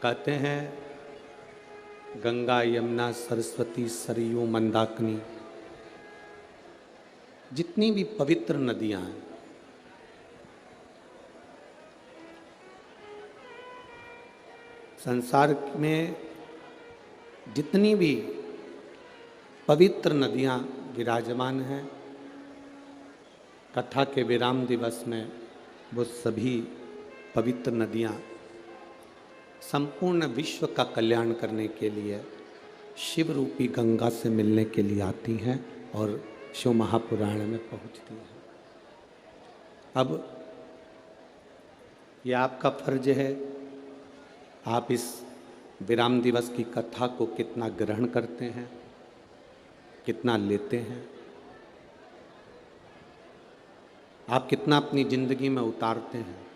कहते हैं गंगा यमुना सरस्वती सरयू मंदाकिनी, जितनी भी पवित्र नदियां हैं, संसार में जितनी भी पवित्र नदियां विराजमान हैं, कथा के विराम दिवस में वो सभी पवित्र नदियां संपूर्ण विश्व का कल्याण करने के लिए शिव रूपी गंगा से मिलने के लिए आती हैं और शिव महापुराण में पहुंचती हैं। अब ये आपका फर्ज है, आप इस विराम दिवस की कथा को कितना ग्रहण करते हैं, कितना लेते हैं, आप कितना अपनी जिंदगी में उतारते हैं।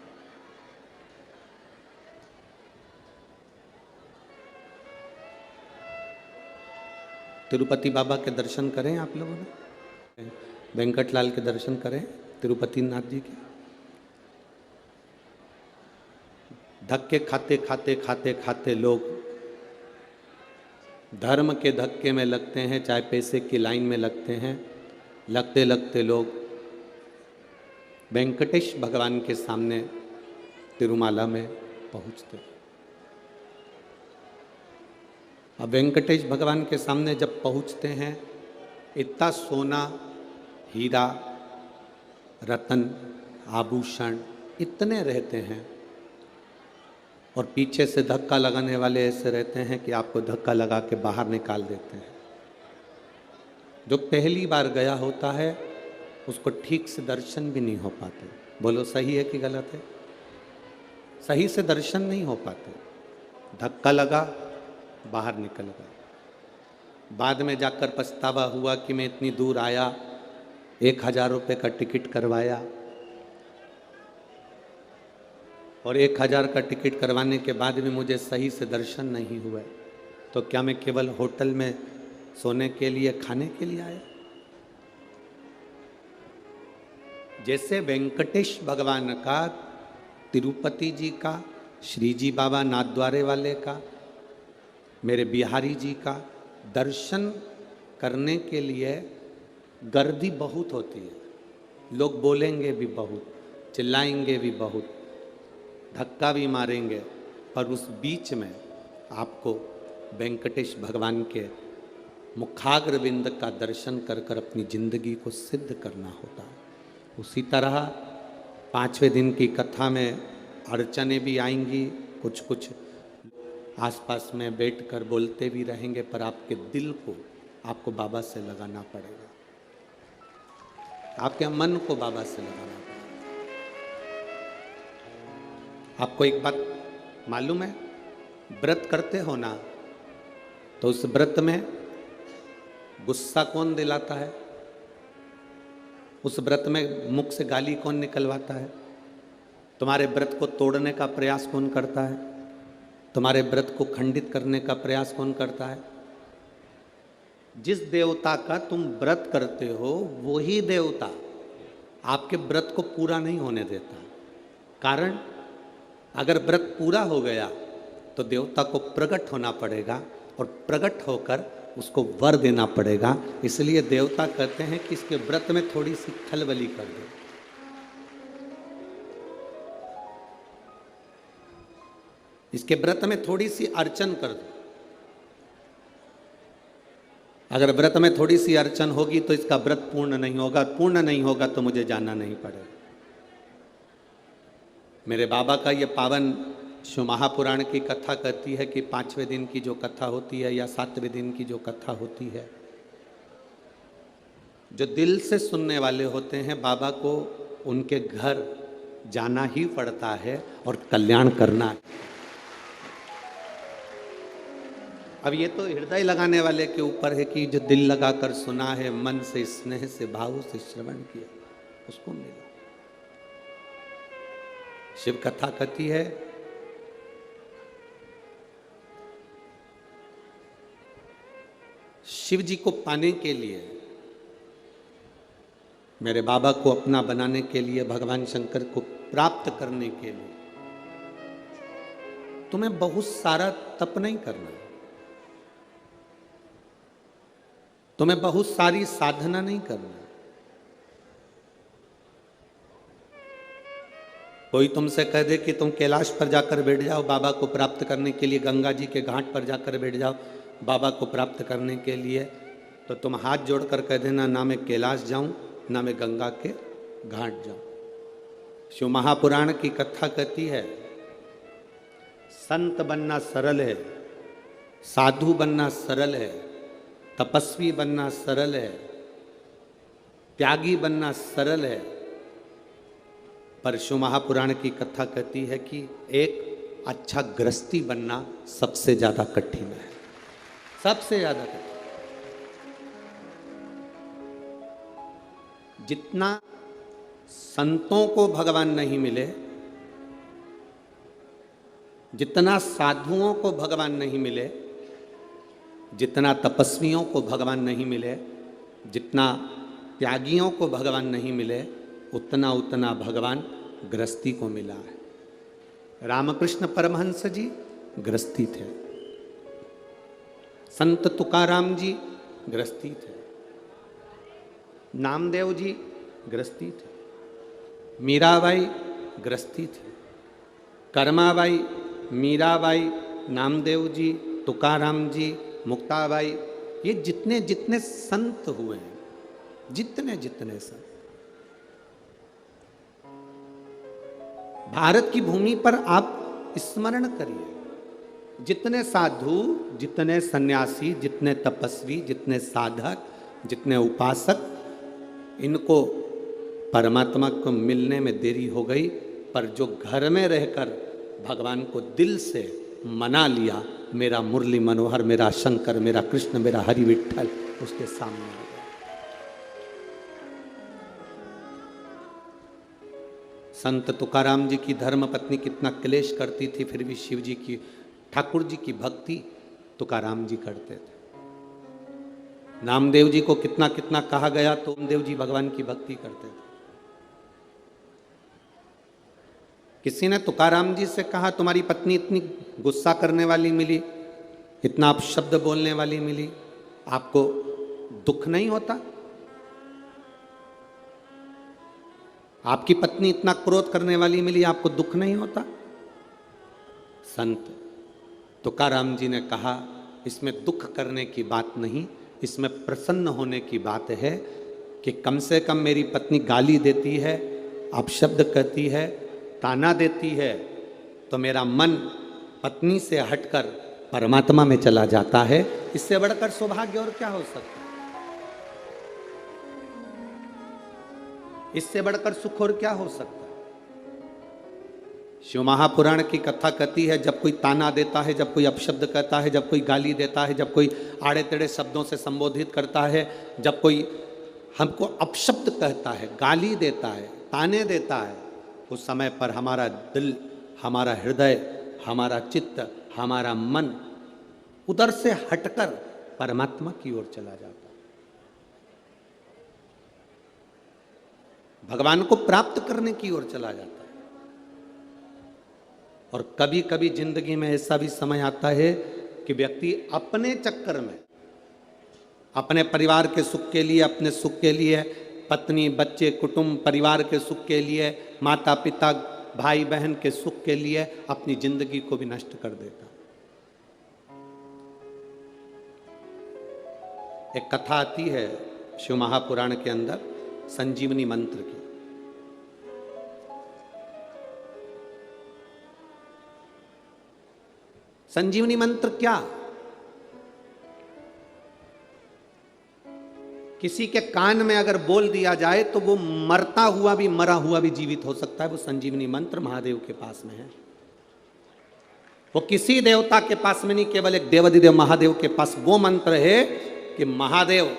तिरुपति बाबा के दर्शन करें आप लोगों ने, वेंकटलाल के दर्शन करें, तिरुपति नाथ जी के। धक्के खाते खाते खाते खाते लोग धर्म के धक्के में लगते हैं, चाहे पैसे की लाइन में लगते हैं, लगते लगते लोग वेंकटेश भगवान के सामने तिरुमाला में पहुंचते हैं। अब वेंकटेश भगवान के सामने जब पहुंचते हैं, इतना सोना, हीरा, रतन, आभूषण इतने रहते हैं और पीछे से धक्का लगाने वाले ऐसे रहते हैं कि आपको धक्का लगा के बाहर निकाल देते हैं। जो पहली बार गया होता है उसको ठीक से दर्शन भी नहीं हो पाते। बोलो सही है कि गलत है? सही से दर्शन नहीं हो पाते। धक्का लगा, बाहर निकल गए। बाद में जाकर पछतावा हुआ कि मैं इतनी दूर आया, 1000 रुपये का टिकट करवाया और 1000 का टिकट करवाने के बाद भी मुझे सही से दर्शन नहीं हुए, तो क्या मैं केवल होटल में सोने के लिए, खाने के लिए आया? जैसे वेंकटेश भगवान का, तिरुपति जी का, श्री जी बाबा नाथद्वारे वाले का, मेरे बिहारी जी का दर्शन करने के लिए गर्दी बहुत होती है। लोग बोलेंगे भी बहुत, चिल्लाएंगे भी बहुत, धक्का भी मारेंगे, पर उस बीच में आपको वेंकटेश भगवान के मुखाग्रविंद का दर्शन कर कर अपनी जिंदगी को सिद्ध करना होता है। उसी तरह 5वें दिन की कथा में अड़चने भी आएंगी, कुछ कुछ आसपास में बैठकर बोलते भी रहेंगे, पर आपके दिल को आपको बाबा से लगाना पड़ेगा, आपके मन को बाबा से लगाना पड़ेगा। आपको एक बात मालूम है, व्रत करते हो ना, तो उस व्रत में गुस्सा कौन दिलाता है? उस व्रत में मुख से गाली कौन निकलवाता है? तुम्हारे व्रत को तोड़ने का प्रयास कौन करता है? तुम्हारे व्रत को खंडित करने का प्रयास कौन करता है? जिस देवता का तुम व्रत करते हो वही देवता आपके व्रत को पूरा नहीं होने देता। कारण, अगर व्रत पूरा हो गया तो देवता को प्रकट होना पड़ेगा और प्रकट होकर उसको वर देना पड़ेगा। इसलिए देवता कहते हैं कि इसके व्रत में थोड़ी सी खलबली कर दो, इसके व्रत में थोड़ी सी अर्चन कर दो। अगर व्रत में थोड़ी सी अर्चन होगी तो इसका व्रत पूर्ण नहीं होगा, पूर्ण नहीं होगा तो मुझे जाना नहीं पड़ेगा। मेरे बाबा का ये पावन शिव महापुराण की कथा कहती है कि 5वें दिन की जो कथा होती है या 7वें दिन की जो कथा होती है, जो दिल से सुनने वाले होते हैं, बाबा को उनके घर जाना ही पड़ता है और कल्याण करना है। अब ये तो हृदय लगाने वाले के ऊपर है कि जो दिल लगाकर सुना है, मन से, स्नेह से, भाव से श्रवण किया, उसको मिला। शिव कथा कहती है शिव जी को पाने के लिए, मेरे बाबा को अपना बनाने के लिए, भगवान शंकर को प्राप्त करने के लिए तुम्हें बहुत सारा तप नहीं करना, तुम्हें बहुत सारी साधना नहीं करना। कोई तुमसे कह दे कि तुम कैलाश पर जाकर बैठ जाओ बाबा को प्राप्त करने के लिए, गंगा जी के घाट पर जाकर बैठ जाओ बाबा को प्राप्त करने के लिए, तो तुम हाथ जोड़कर कह देना ना मैं कैलाश जाऊं ना मैं गंगा के घाट जाऊं। शिव महापुराण की कथा कहती है संत बनना सरल है, साधु बनना सरल है, तपस्वी बनना सरल है, त्यागी बनना सरल है, पर शिव महापुराण की कथा कहती है कि एक अच्छा गृहस्थी बनना सबसे ज्यादा कठिन है, सबसे ज्यादा कठिन। जितना संतों को भगवान नहीं मिले, जितना साधुओं को भगवान नहीं मिले, जितना तपस्वियों को भगवान नहीं मिले, जितना त्यागियों को भगवान नहीं मिले, उतना उतना भगवान गृहस्थी को मिला है। रामकृष्ण परमहंस जी गृहस्थी थे, संत तुकाराम जी गृहस्थी थे, नामदेव जी गृहस्थी थे, मीराबाई गृहस्थी थे, कर्माबाई, मीराबाई, नामदेव जी, तुकाराम जी, मुक्ताबाई, ये जितने जितने संत हुए हैं, जितने जितने संत भारत की भूमि पर आप स्मरण करिए, जितने साधु, जितने सन्यासी, जितने तपस्वी, जितने साधक, जितने उपासक, इनको परमात्मा को मिलने में देरी हो गई, पर जो घर में रहकर भगवान को दिल से मना लिया, मेरा मुरली मनोहर, मेरा शंकर, मेरा कृष्ण, मेरा हरि विठ्ठल, उसके सामने आ गया। संत तुकाराम जी की धर्म पत्नी कितना क्लेश करती थी, फिर भी शिव जी की, ठाकुर जी की भक्ति तुकाराम जी करते थे। नामदेव जी को कितना कितना कहा गया तो नामदेव जी भगवान की भक्ति करते थे। किसी ने तुकाराम जी से कहा तुम्हारी पत्नी इतनी गुस्सा करने वाली मिली, इतना अपशब्द बोलने वाली मिली, आपको दुख नहीं होता? आपकी पत्नी इतना क्रोध करने वाली मिली, आपको दुख नहीं होता? संत तुकाराम जी ने कहा इसमें दुख करने की बात नहीं, इसमें प्रसन्न होने की बात है कि कम से कम मेरी पत्नी गाली देती है, अपशब्द कहती है, ताना देती है, तो मेरा मन पत्नी से हटकर परमात्मा में चला जाता है। इससे बढ़कर सौभाग्य और क्या हो सकता है? इससे बढ़कर सुख और क्या हो सकता है? शिव महापुराण की कथा कहती है जब कोई ताना देता है, जब कोई अपशब्द कहता है, जब कोई गाली देता है, जब कोई आड़े टेढ़े शब्दों से संबोधित करता है, जब कोई हमको अपशब्द कहता है, गाली देता है, ताने देता है, उस समय पर हमारा दिल, हमारा हृदय, हमारा चित्त, हमारा मन उधर से हटकर परमात्मा की ओर चला जाता है, भगवान को प्राप्त करने की ओर चला जाता है। और कभी कभी जिंदगी में ऐसा भी समय आता है कि व्यक्ति अपने चक्कर में, अपने परिवार के सुख के लिए, अपने सुख के लिए, पत्नी, बच्चे, कुटुंब, परिवार के सुख के लिए, माता पिता, भाई बहन के सुख के लिए अपनी जिंदगी को भी नष्ट कर देता। एक कथा आती है शिव महापुराण के अंदर संजीवनी मंत्र की। संजीवनी मंत्र क्या? किसी के कान में अगर बोल दिया जाए तो वो मरता हुआ भी, मरा हुआ भी जीवित हो सकता है। वो संजीवनी मंत्र महादेव के पास में है। वो किसी देवता के पास में नहीं, केवल एक देवाधिदेव महादेव के पास वो मंत्र है कि महादेव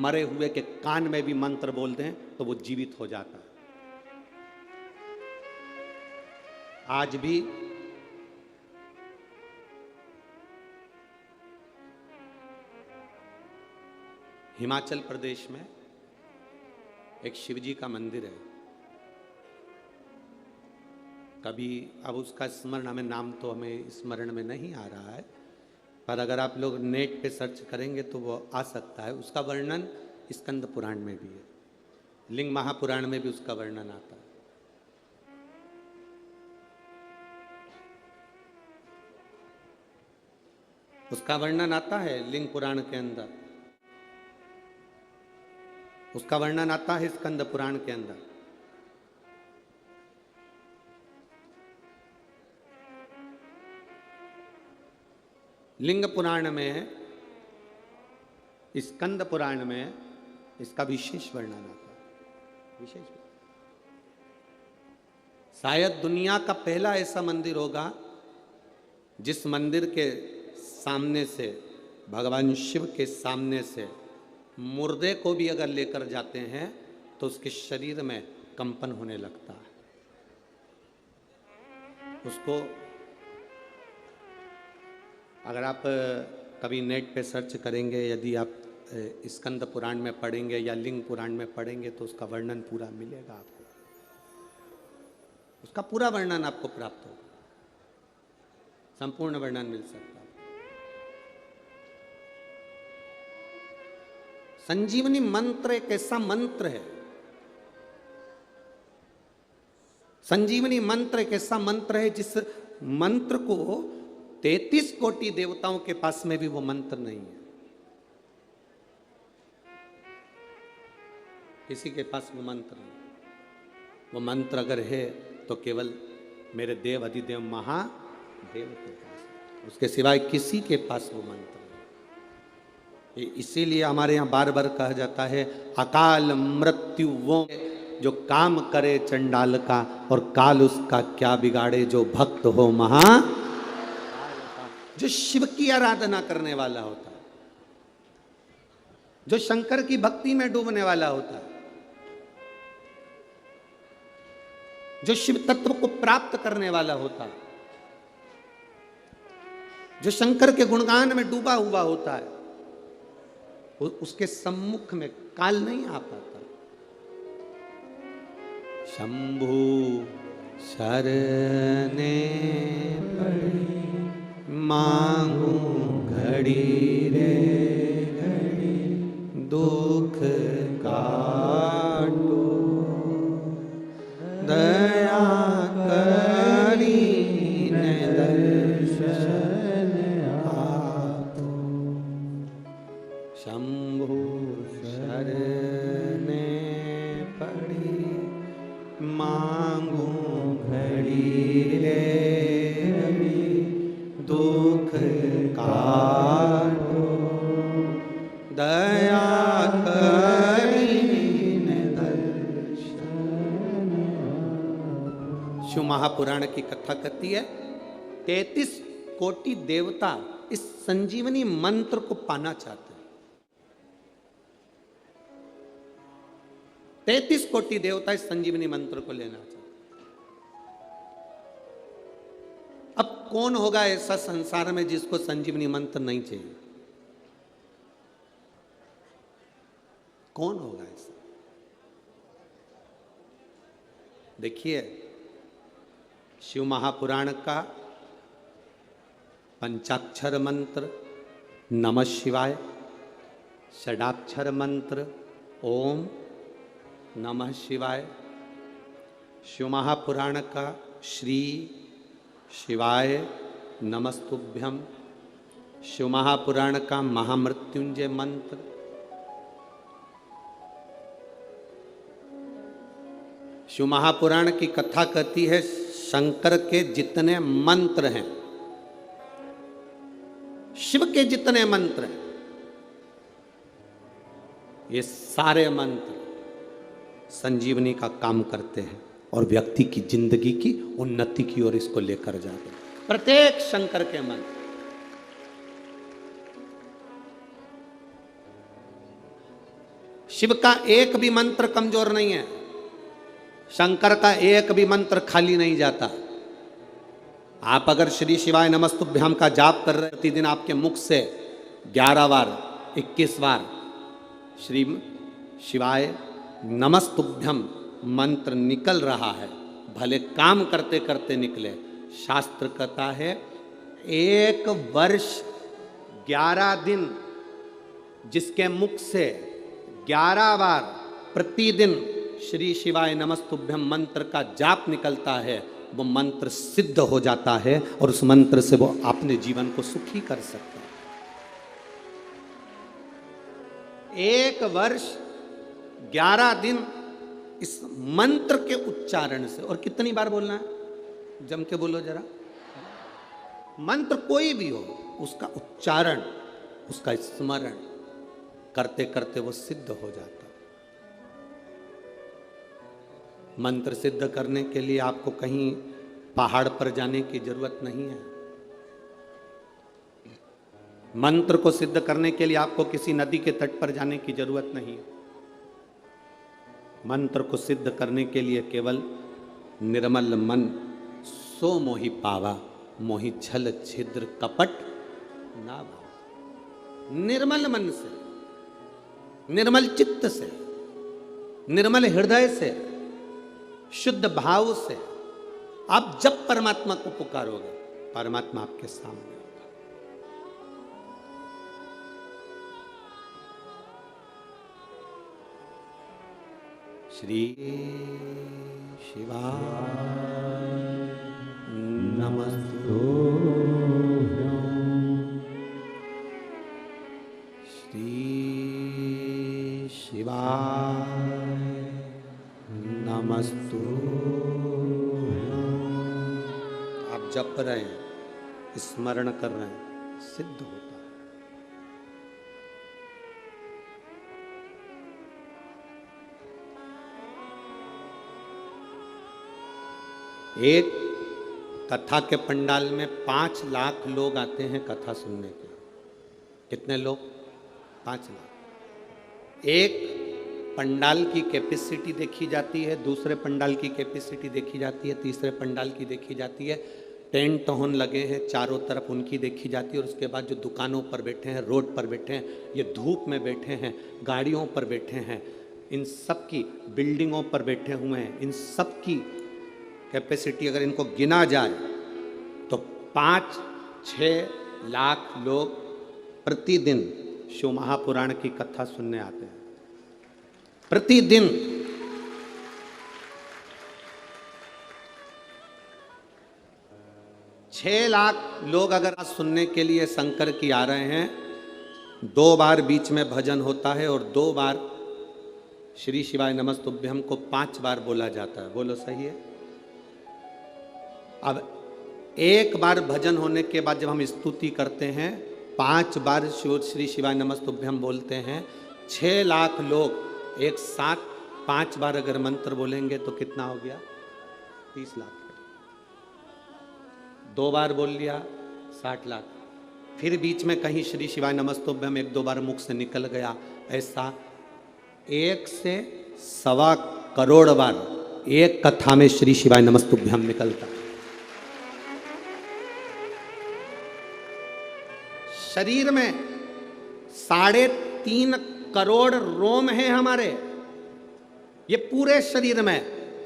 मरे हुए के कान में भी मंत्र बोल दें तो वो जीवित हो जाता है। आज भी हिमाचल प्रदेश में एक शिवजी का मंदिर है, कभी अब उसका स्मरण हमें नाम तो हमें स्मरण में नहीं आ रहा है, पर अगर आप लोग नेट पे सर्च करेंगे तो वो आ सकता है। उसका वर्णन स्कंद पुराण में भी है, लिंग महापुराण में भी उसका वर्णन आता है। उसका वर्णन आता है लिंग पुराण के अंदर, उसका वर्णन आता है स्कंद पुराण के अंदर। लिंग पुराण में, स्कंद पुराण में इसका विशेष वर्णन आता है, विशेष। शायद दुनिया का पहला ऐसा मंदिर होगा जिस मंदिर के सामने से, भगवान शिव के सामने से मुर्दे को भी अगर लेकर जाते हैं तो उसके शरीर में कंपन होने लगता है। उसको अगर आप कभी नेट पे सर्च करेंगे, यदि आप स्कंद पुराण में पढ़ेंगे या लिंग पुराण में पढ़ेंगे तो उसका वर्णन पूरा मिलेगा आपको, उसका पूरा वर्णन आपको प्राप्त होगा, संपूर्ण वर्णन मिल सकता है। संजीवनी मंत्र एक ऐसा मंत्र है, संजीवनी मंत्र एक ऐसा मंत्र है जिस मंत्र को 33 कोटि देवताओं के पास में भी वो मंत्र नहीं है, किसी के पास वो मंत्र नहीं। वो मंत्र अगर है तो केवल मेरे देव अधिदेव महादेव के पास, उसके सिवाय किसी के पास वो मंत्र नहीं। इसीलिए हमारे यहाँ बार बार कहा जाता है, अकाल मृत्यु वो जो काम करे चंडाल का, और काल उसका क्या बिगाड़े जो भक्त हो महा। जो शिव की आराधना करने वाला होता है, जो शंकर की भक्ति में डूबने वाला होता है, जो शिव तत्व को प्राप्त करने वाला होता है, जो शंकर के गुणगान में डूबा हुआ होता है, उसके सम्मुख में काल नहीं आ पाता। शंभु शरणे पड़ी मांगू घड़ी रे घड़ी, दुख काटो दया करी ने दर्शन आपो। शंभु शरणे पड़ी मांगू घड़ी रे घड़ी, दुख काटो दया करी ने दर्शन। शिव महापुराण की कथा कहती है 33 कोटि देवता इस संजीवनी मंत्र को पाना चाहते हैं। 33 कोटि देवता इस संजीवनी मंत्र को लेना चाहते हैं। अब कौन होगा ऐसा संसार में जिसको संजीवनी मंत्र नहीं चाहिए? कौन होगा ऐसा? देखिए, शिव महापुराण का पंचाक्षर मंत्र नमः शिवाय, षडाक्षर मंत्र ओम नमः शिवाय, शिव महापुराण का श्री शिवाय नमस्तुभ्यम, शिव महापुराण का महामृत्युंजय मंत्र, शिव महापुराण की कथा कहती है शंकर के जितने मंत्र हैं, शिव के जितने मंत्र हैं, ये सारे मंत्र संजीवनी का काम करते हैं और व्यक्ति की जिंदगी की उन्नति की ओर इसको लेकर जाते हैं। प्रत्येक शंकर के मंत्र, शिव का एक भी मंत्र कमजोर नहीं है, शंकर का एक भी मंत्र खाली नहीं जाता। आप अगर श्री शिवाय नमस्तुभ्याम का जाप कर रहे, प्रतिदिन आपके मुख से 11 बार 21 बार श्री शिवाय नमस्तुभ्यम मंत्र निकल रहा है, भले काम करते करते निकले। शास्त्र कहता है 1 वर्ष 11 दिन जिसके मुख से 11 बार प्रतिदिन श्री शिवाय नमस्तुभ्यम मंत्र का जाप निकलता है, वो मंत्र सिद्ध हो जाता है और उस मंत्र से वो अपने जीवन को सुखी कर सकता है। 1 वर्ष 11 दिन इस मंत्र के उच्चारण से, और कितनी बार बोलना है? जम के बोलो जरा। मंत्र कोई भी हो, उसका उच्चारण, उसका स्मरण करते करते वो सिद्ध हो जाता है। मंत्र सिद्ध करने के लिए आपको कहीं पहाड़ पर जाने की जरूरत नहीं है। मंत्र को सिद्ध करने के लिए आपको किसी नदी के तट पर जाने की जरूरत नहीं है। मंत्र को सिद्ध करने के लिए केवल निर्मल मन सो मोहि पावा, मोहि छल छिद्र कपट ना भाव। निर्मल मन से, निर्मल चित्त से, निर्मल हृदय से, शुद्ध भाव से आप जब परमात्मा को पुकारोगे, परमात्मा आपके सामने होगा। श्री शिवाय नमस्तुभ्यं, श्री शिवाय नमस्तुभ्यं। आप जप रहे हैं, स्मरण कर रहे हैं, सिद्ध होता है। एक कथा के पंडाल में 5 लाख लोग आते हैं कथा सुनने के। कितने लोग? 5 लाख। एक पंडाल की कैपेसिटी देखी जाती है, दूसरे पंडाल की कैपेसिटी देखी जाती है, तीसरे पंडाल की देखी जाती है। टेंट होन लगे हैं चारों तरफ, उनकी देखी जाती है। और उसके बाद जो दुकानों पर बैठे हैं, रोड पर बैठे हैं, ये धूप में बैठे हैं, गाड़ियों पर बैठे हैं, इन सब की, बिल्डिंगों पर बैठे हुए हैं, इन सब की कैपेसिटी अगर इनको गिना जाए तो 5-6 लाख लोग प्रतिदिन शिव महापुराण की कथा सुनने आते हैं। प्रतिदिन। छह लाख लोग अगर आज सुनने के लिए शंकर की आ रहे हैं, 2 बार बीच में भजन होता है और 2 बार श्री शिवाय नमस्तुभ्यम को 5 बार बोला जाता है। बोलो सही है? अब 1 बार भजन होने के बाद जब हम स्तुति करते हैं, 5 बार श्री शिवाय नमस्तुभ्यम बोलते हैं, 6 लाख लोग एक साथ 5 बार अगर मंत्र बोलेंगे तो कितना हो गया? 30 लाख। 2 बार बोल लिया 60 लाख। फिर बीच में कहीं श्री शिवाय नमस्तुभ्यम 1-2 बार मुख से निकल गया। ऐसा 1 से 1.25 करोड़ बार एक कथा में श्री शिवाय नमस्तुभ्यम निकलता है। शरीर में 3.5 करोड़ रोम हैं हमारे। ये पूरे शरीर में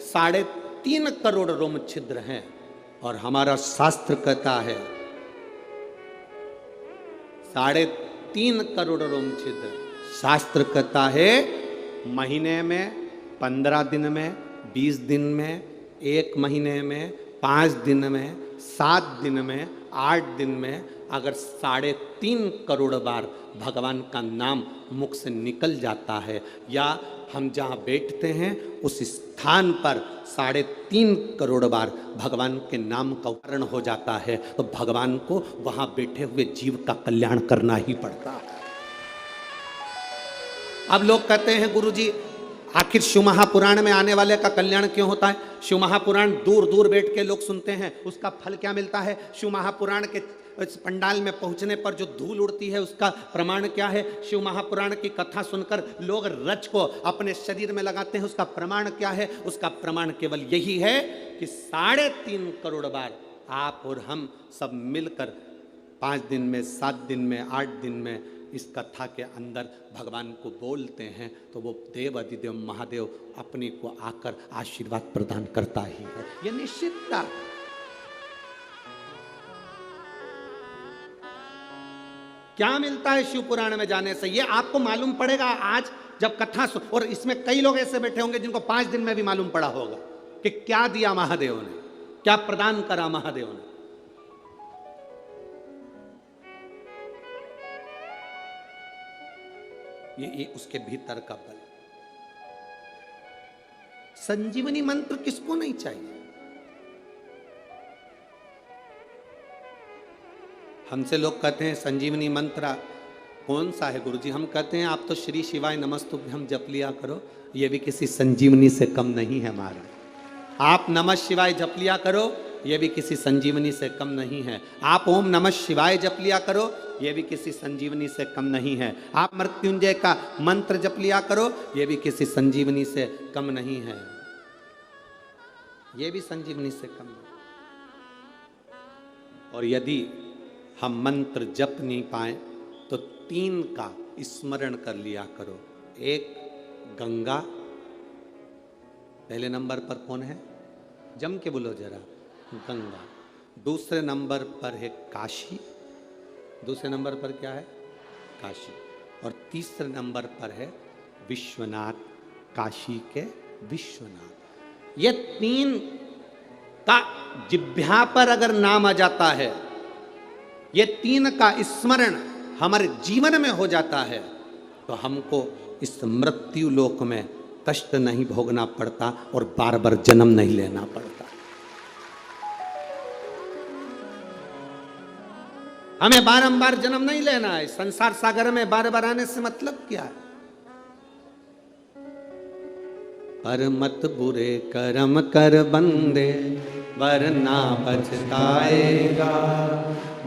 3.5 करोड़ रोम छिद्र हैं। और हमारा शास्त्र कहता है 3.5 करोड़ रोम छिद्र। शास्त्र कहता है महीने में, 15 दिन में, 20 दिन में, 1 महीने में, 5 दिन में, 7 दिन में, 8 दिन में अगर 3.5 करोड़ बार भगवान का नाम मुख से निकल जाता है, या हम जहाँ बैठते हैं उस स्थान पर 3.5 करोड़ बार भगवान के नाम का उच्चारण हो जाता है, तो भगवान को वहाँ बैठे हुए जीव का कल्याण करना ही पड़ता है। अब लोग कहते हैं गुरुजी आखिर शिव महापुराण में आने वाले का कल्याण क्यों होता है? शिव महापुराण दूर दूर बैठ के लोग सुनते हैं, उसका फल क्या मिलता है? शिव महापुराण के इस पंडाल में पहुंचने पर जो धूल उड़ती है उसका प्रमाण क्या है? शिव महापुराण की कथा सुनकर लोग रज को अपने शरीर में लगाते हैं, उसका प्रमाण क्या है? उसका प्रमाण केवल यही है कि 3.5 करोड़ बार आप और हम सब मिलकर 5 दिन में, 7 दिन में, 8 दिन में इस कथा के अंदर भगवान को बोलते हैं तो वो देव अधिदेव महादेव अपने को आकर आशीर्वाद प्रदान करता ही है, ये निश्चितता। क्या मिलता है शिव पुराण में जाने से, ये आपको मालूम पड़ेगा आज जब कथा सुन। और इसमें कई लोग ऐसे बैठे होंगे जिनको 5 दिन में भी मालूम पड़ा होगा कि क्या दिया महादेव ने, क्या प्रदान करा महादेव ने। ये उसके भीतर का बल। संजीवनी मंत्र किसको नहीं चाहिए? हमसे लोग कहते हैं संजीवनी मंत्र कौन सा है गुरुजी? हम कहते हैं आप तो श्री शिवाय नमस्तुभ्यम जप लिया करो, ये भी किसी संजीवनी से कम नहीं है हमारा। आप नमः शिवाय जप लिया करो, ये भी किसी संजीवनी से कम नहीं है। आप ओम नमः शिवाय जप लिया करो, ये भी किसी संजीवनी से कम नहीं है। आप मृत्युंजय का मंत्र जप लिया करो, ये भी किसी संजीवनी से कम नहीं है। ये भी संजीवनी से कम नहीं। और यदि हम मंत्र जप नहीं पाए तो 3 का स्मरण कर लिया करो। एक गंगा, पहले नंबर पर कौन है? जम के बोलो जरा, गंगा। दूसरे नंबर पर है काशी, दूसरे नंबर पर क्या है? काशी। और तीसरे नंबर पर है विश्वनाथ, काशी के विश्वनाथ। ये 3 का जिह्वा पर अगर नाम आ जाता है, ये 3 का स्मरण हमारे जीवन में हो जाता है तो हमको इस मृत्यु लोक में कष्ट नहीं भोगना पड़ता और बार बार जन्म नहीं लेना पड़ता। हमें बारंबार जन्म नहीं लेना है। संसार सागर में बार बार आने से मतलब क्या है? पर मत बुरे कर्म कर बंदे वरना पछताएगा,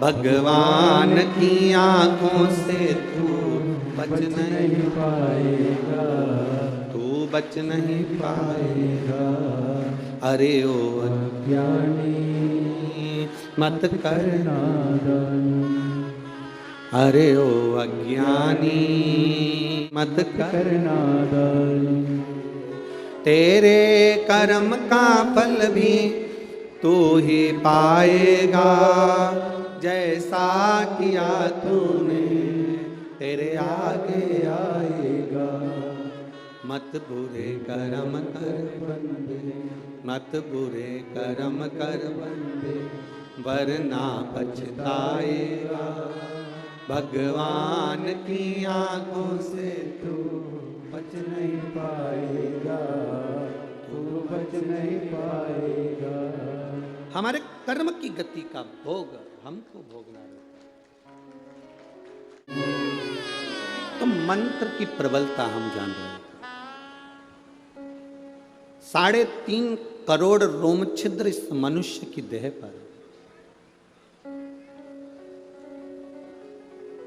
भगवान की आंखों से तू बच नहीं पाएगा, तू बच नहीं पाएगा। अरे ओ अज्ञानी मत कर नादान, अरे ओ अज्ञानी मत कर नादान। तेरे कर्म का फल भी तू ही पाएगा, जैसा किया तूने तेरे आगे आएगा। मत बुरे कर्म कर बंदे, मत बुरे कर्म कर बंदे वरना पछताएगा, भगवान की आंखों से तू बच नहीं पाएगा, तू बच नहीं पाएगा। हमारे कर्म की गति का भोग हमको भोगना है। तो मंत्र की प्रबलता हम जान रहे हैं। 3.5 करोड़ रोम छिद्र इस मनुष्य की देह पर,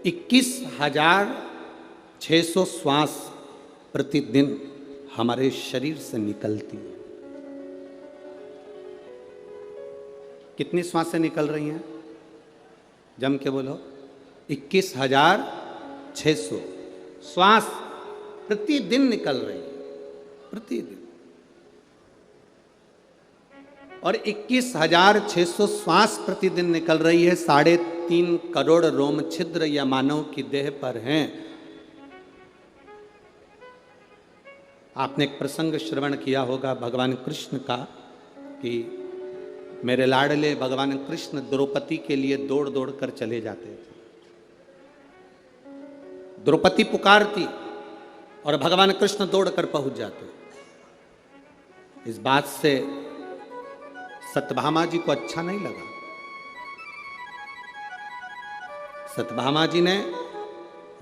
21,600 श्वास प्रतिदिन हमारे शरीर से निकलती है। कितनी श्वासें निकल रही हैं? जम के बोलो। 21,600 श्वास प्रतिदिन निकल रही है, प्रतिदिन। और 21,600 श्वास प्रतिदिन निकल रही है। 3.5 करोड़ रोम छिद्र या मानव की देह पर हैं। आपने एक प्रसंग श्रवण किया होगा भगवान कृष्ण का कि मेरे लाडले भगवान कृष्ण द्रौपदी के लिए दौड़ दौड़ कर चले जाते थे। द्रौपदी पुकारती और भगवान कृष्ण दौड़ कर पहुंच जाते। इस बात से सत्यभामा जी को अच्छा नहीं लगा। सत्यभामा जी ने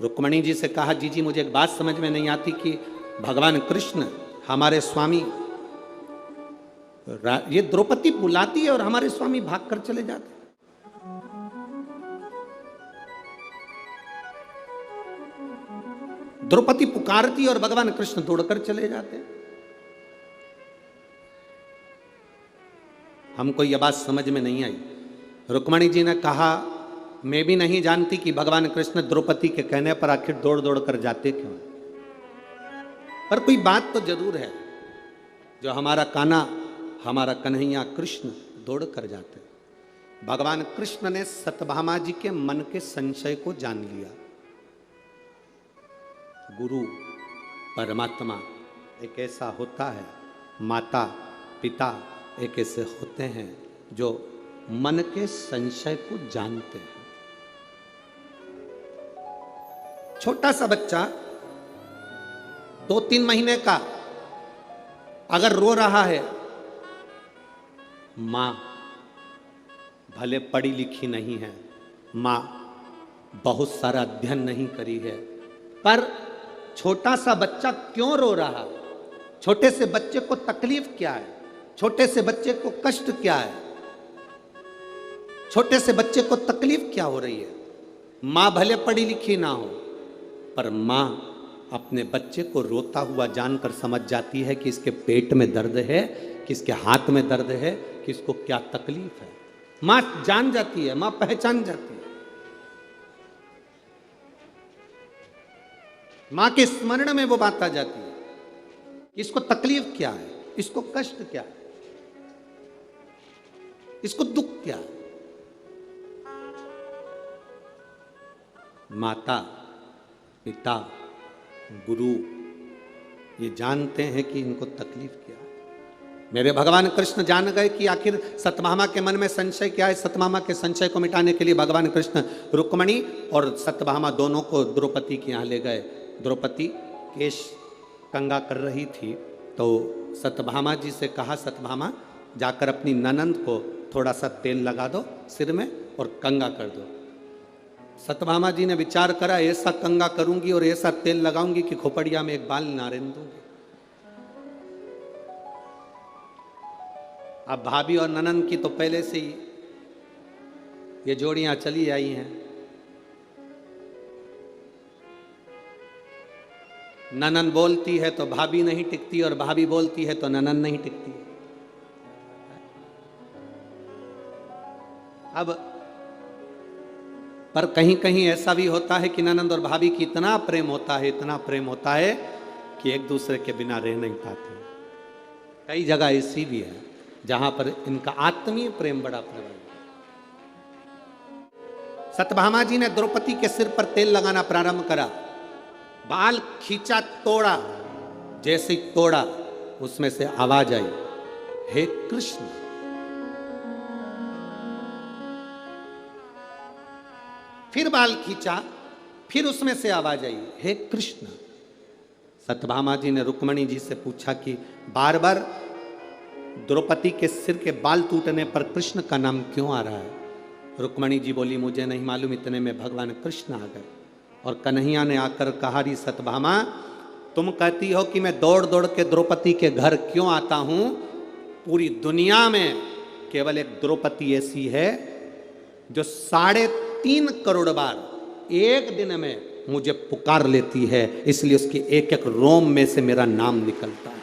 रुक्मणी जी से कहा, जी मुझे एक बात समझ में नहीं आती कि भगवान कृष्ण हमारे स्वामी, ये द्रौपदी बुलाती है और हमारे स्वामी भागकर चले जाते। द्रौपदी पुकारती और भगवान कृष्ण दौड़कर चले जाते। हमको यह बात समझ में नहीं आई। रुक्मणी जी ने कहा मैं भी नहीं जानती कि भगवान कृष्ण द्रौपदी के कहने पर आखिर दौड़ दौड़ कर जाते क्यों। पर कोई बात तो जरूर है, जो हमारा कान्हा, हमारा कन्हैया कृष्ण दौड़ कर जाते। भगवान कृष्ण ने सत्यभामा जी के मन के संशय को जान लिया। गुरु परमात्मा एक ऐसा होता है, माता पिता एक ऐसे होते हैं जो मन के संशय को जानते हैं। छोटा सा बच्चा 2-3 महीने का अगर रो रहा है, मां भले पढ़ी लिखी नहीं है, मां बहुत सारा अध्ययन नहीं करी है, पर छोटा सा बच्चा क्यों रो रहा है? छोटे से बच्चे को तकलीफ क्या है? छोटे से बच्चे को कष्ट क्या है? छोटे से बच्चे को तकलीफ क्या हो रही है? मां भले पढ़ी लिखी ना हो, पर मां अपने बच्चे को रोता हुआ जानकर समझ जाती है कि इसके पेट में दर्द है, कि इसके हाथ में दर्द है, कि इसको क्या तकलीफ है। मां जान जाती है, मां पहचान जाती है। मां के स्मरण में वो बात आ जाती है कि इसको तकलीफ क्या है, इसको कष्ट क्या है, इसको दुख क्या है। माता पिता गुरु ये जानते हैं कि इनको तकलीफ क्या है। मेरे भगवान कृष्ण जान गए कि आखिर सत्यभामा के मन में संशय क्या है। सत्यभामा के संशय को मिटाने के लिए भगवान कृष्ण रुक्मणी और सत्यभामा दोनों को द्रौपदी के यहाँ ले गए। द्रौपदी केश कंघा कर रही थी तो सत्यभामा जी से कहा, सत्यभामा जाकर अपनी ननंद को थोड़ा सा तेल लगा दो सिर में और कंघा कर दो। सत्यभामा जी ने विचार करा, ऐसा कंघा करूंगी और ऐसा तेल लगाऊंगी कि खोपड़िया में एक बाल ना रहने दूंगी। अब भाभी और ननंद की तो पहले से ही ये जोड़ियां चली आई हैं। ननंद बोलती है तो भाभी नहीं टिकती और भाभी बोलती है तो ननंद नहीं टिकती। अब पर कहीं कहीं ऐसा भी होता है कि ननंद और भाभी की इतना प्रेम होता है, इतना प्रेम होता है कि एक दूसरे के बिना रह नहीं पाते। कई जगह ऐसी भी है जहां पर इनका आत्मीय प्रेम बड़ा प्रबल है। सत्यभामा जी ने द्रौपदी के सिर पर तेल लगाना प्रारंभ करा, बाल खींचा, तोड़ा। जैसे ही तोड़ा उसमें से आवाज आई, हे कृष्ण। फिर बाल खींचा, फिर उसमें से आवाज आई, हे कृष्ण। सत्यभामा जी ने रुक्मणी जी से पूछा कि बार बार द्रौपदी के सिर के बाल टूटने पर कृष्ण का नाम क्यों आ रहा है? रुक्मणी जी बोली, मुझे नहीं मालूम। इतने में भगवान कृष्ण आ गए और कन्हैया ने आकर कहा, री सत्यभामा, तुम कहती हो कि मैं दौड़ दौड़ के द्रौपदी के घर क्यों आता हूं? पूरी दुनिया में केवल एक द्रौपदी ऐसी है जो 3.5 करोड़ बार एक दिन में मुझे पुकार लेती है, इसलिए उसकी एक एक रोम में से मेरा नाम निकलता है।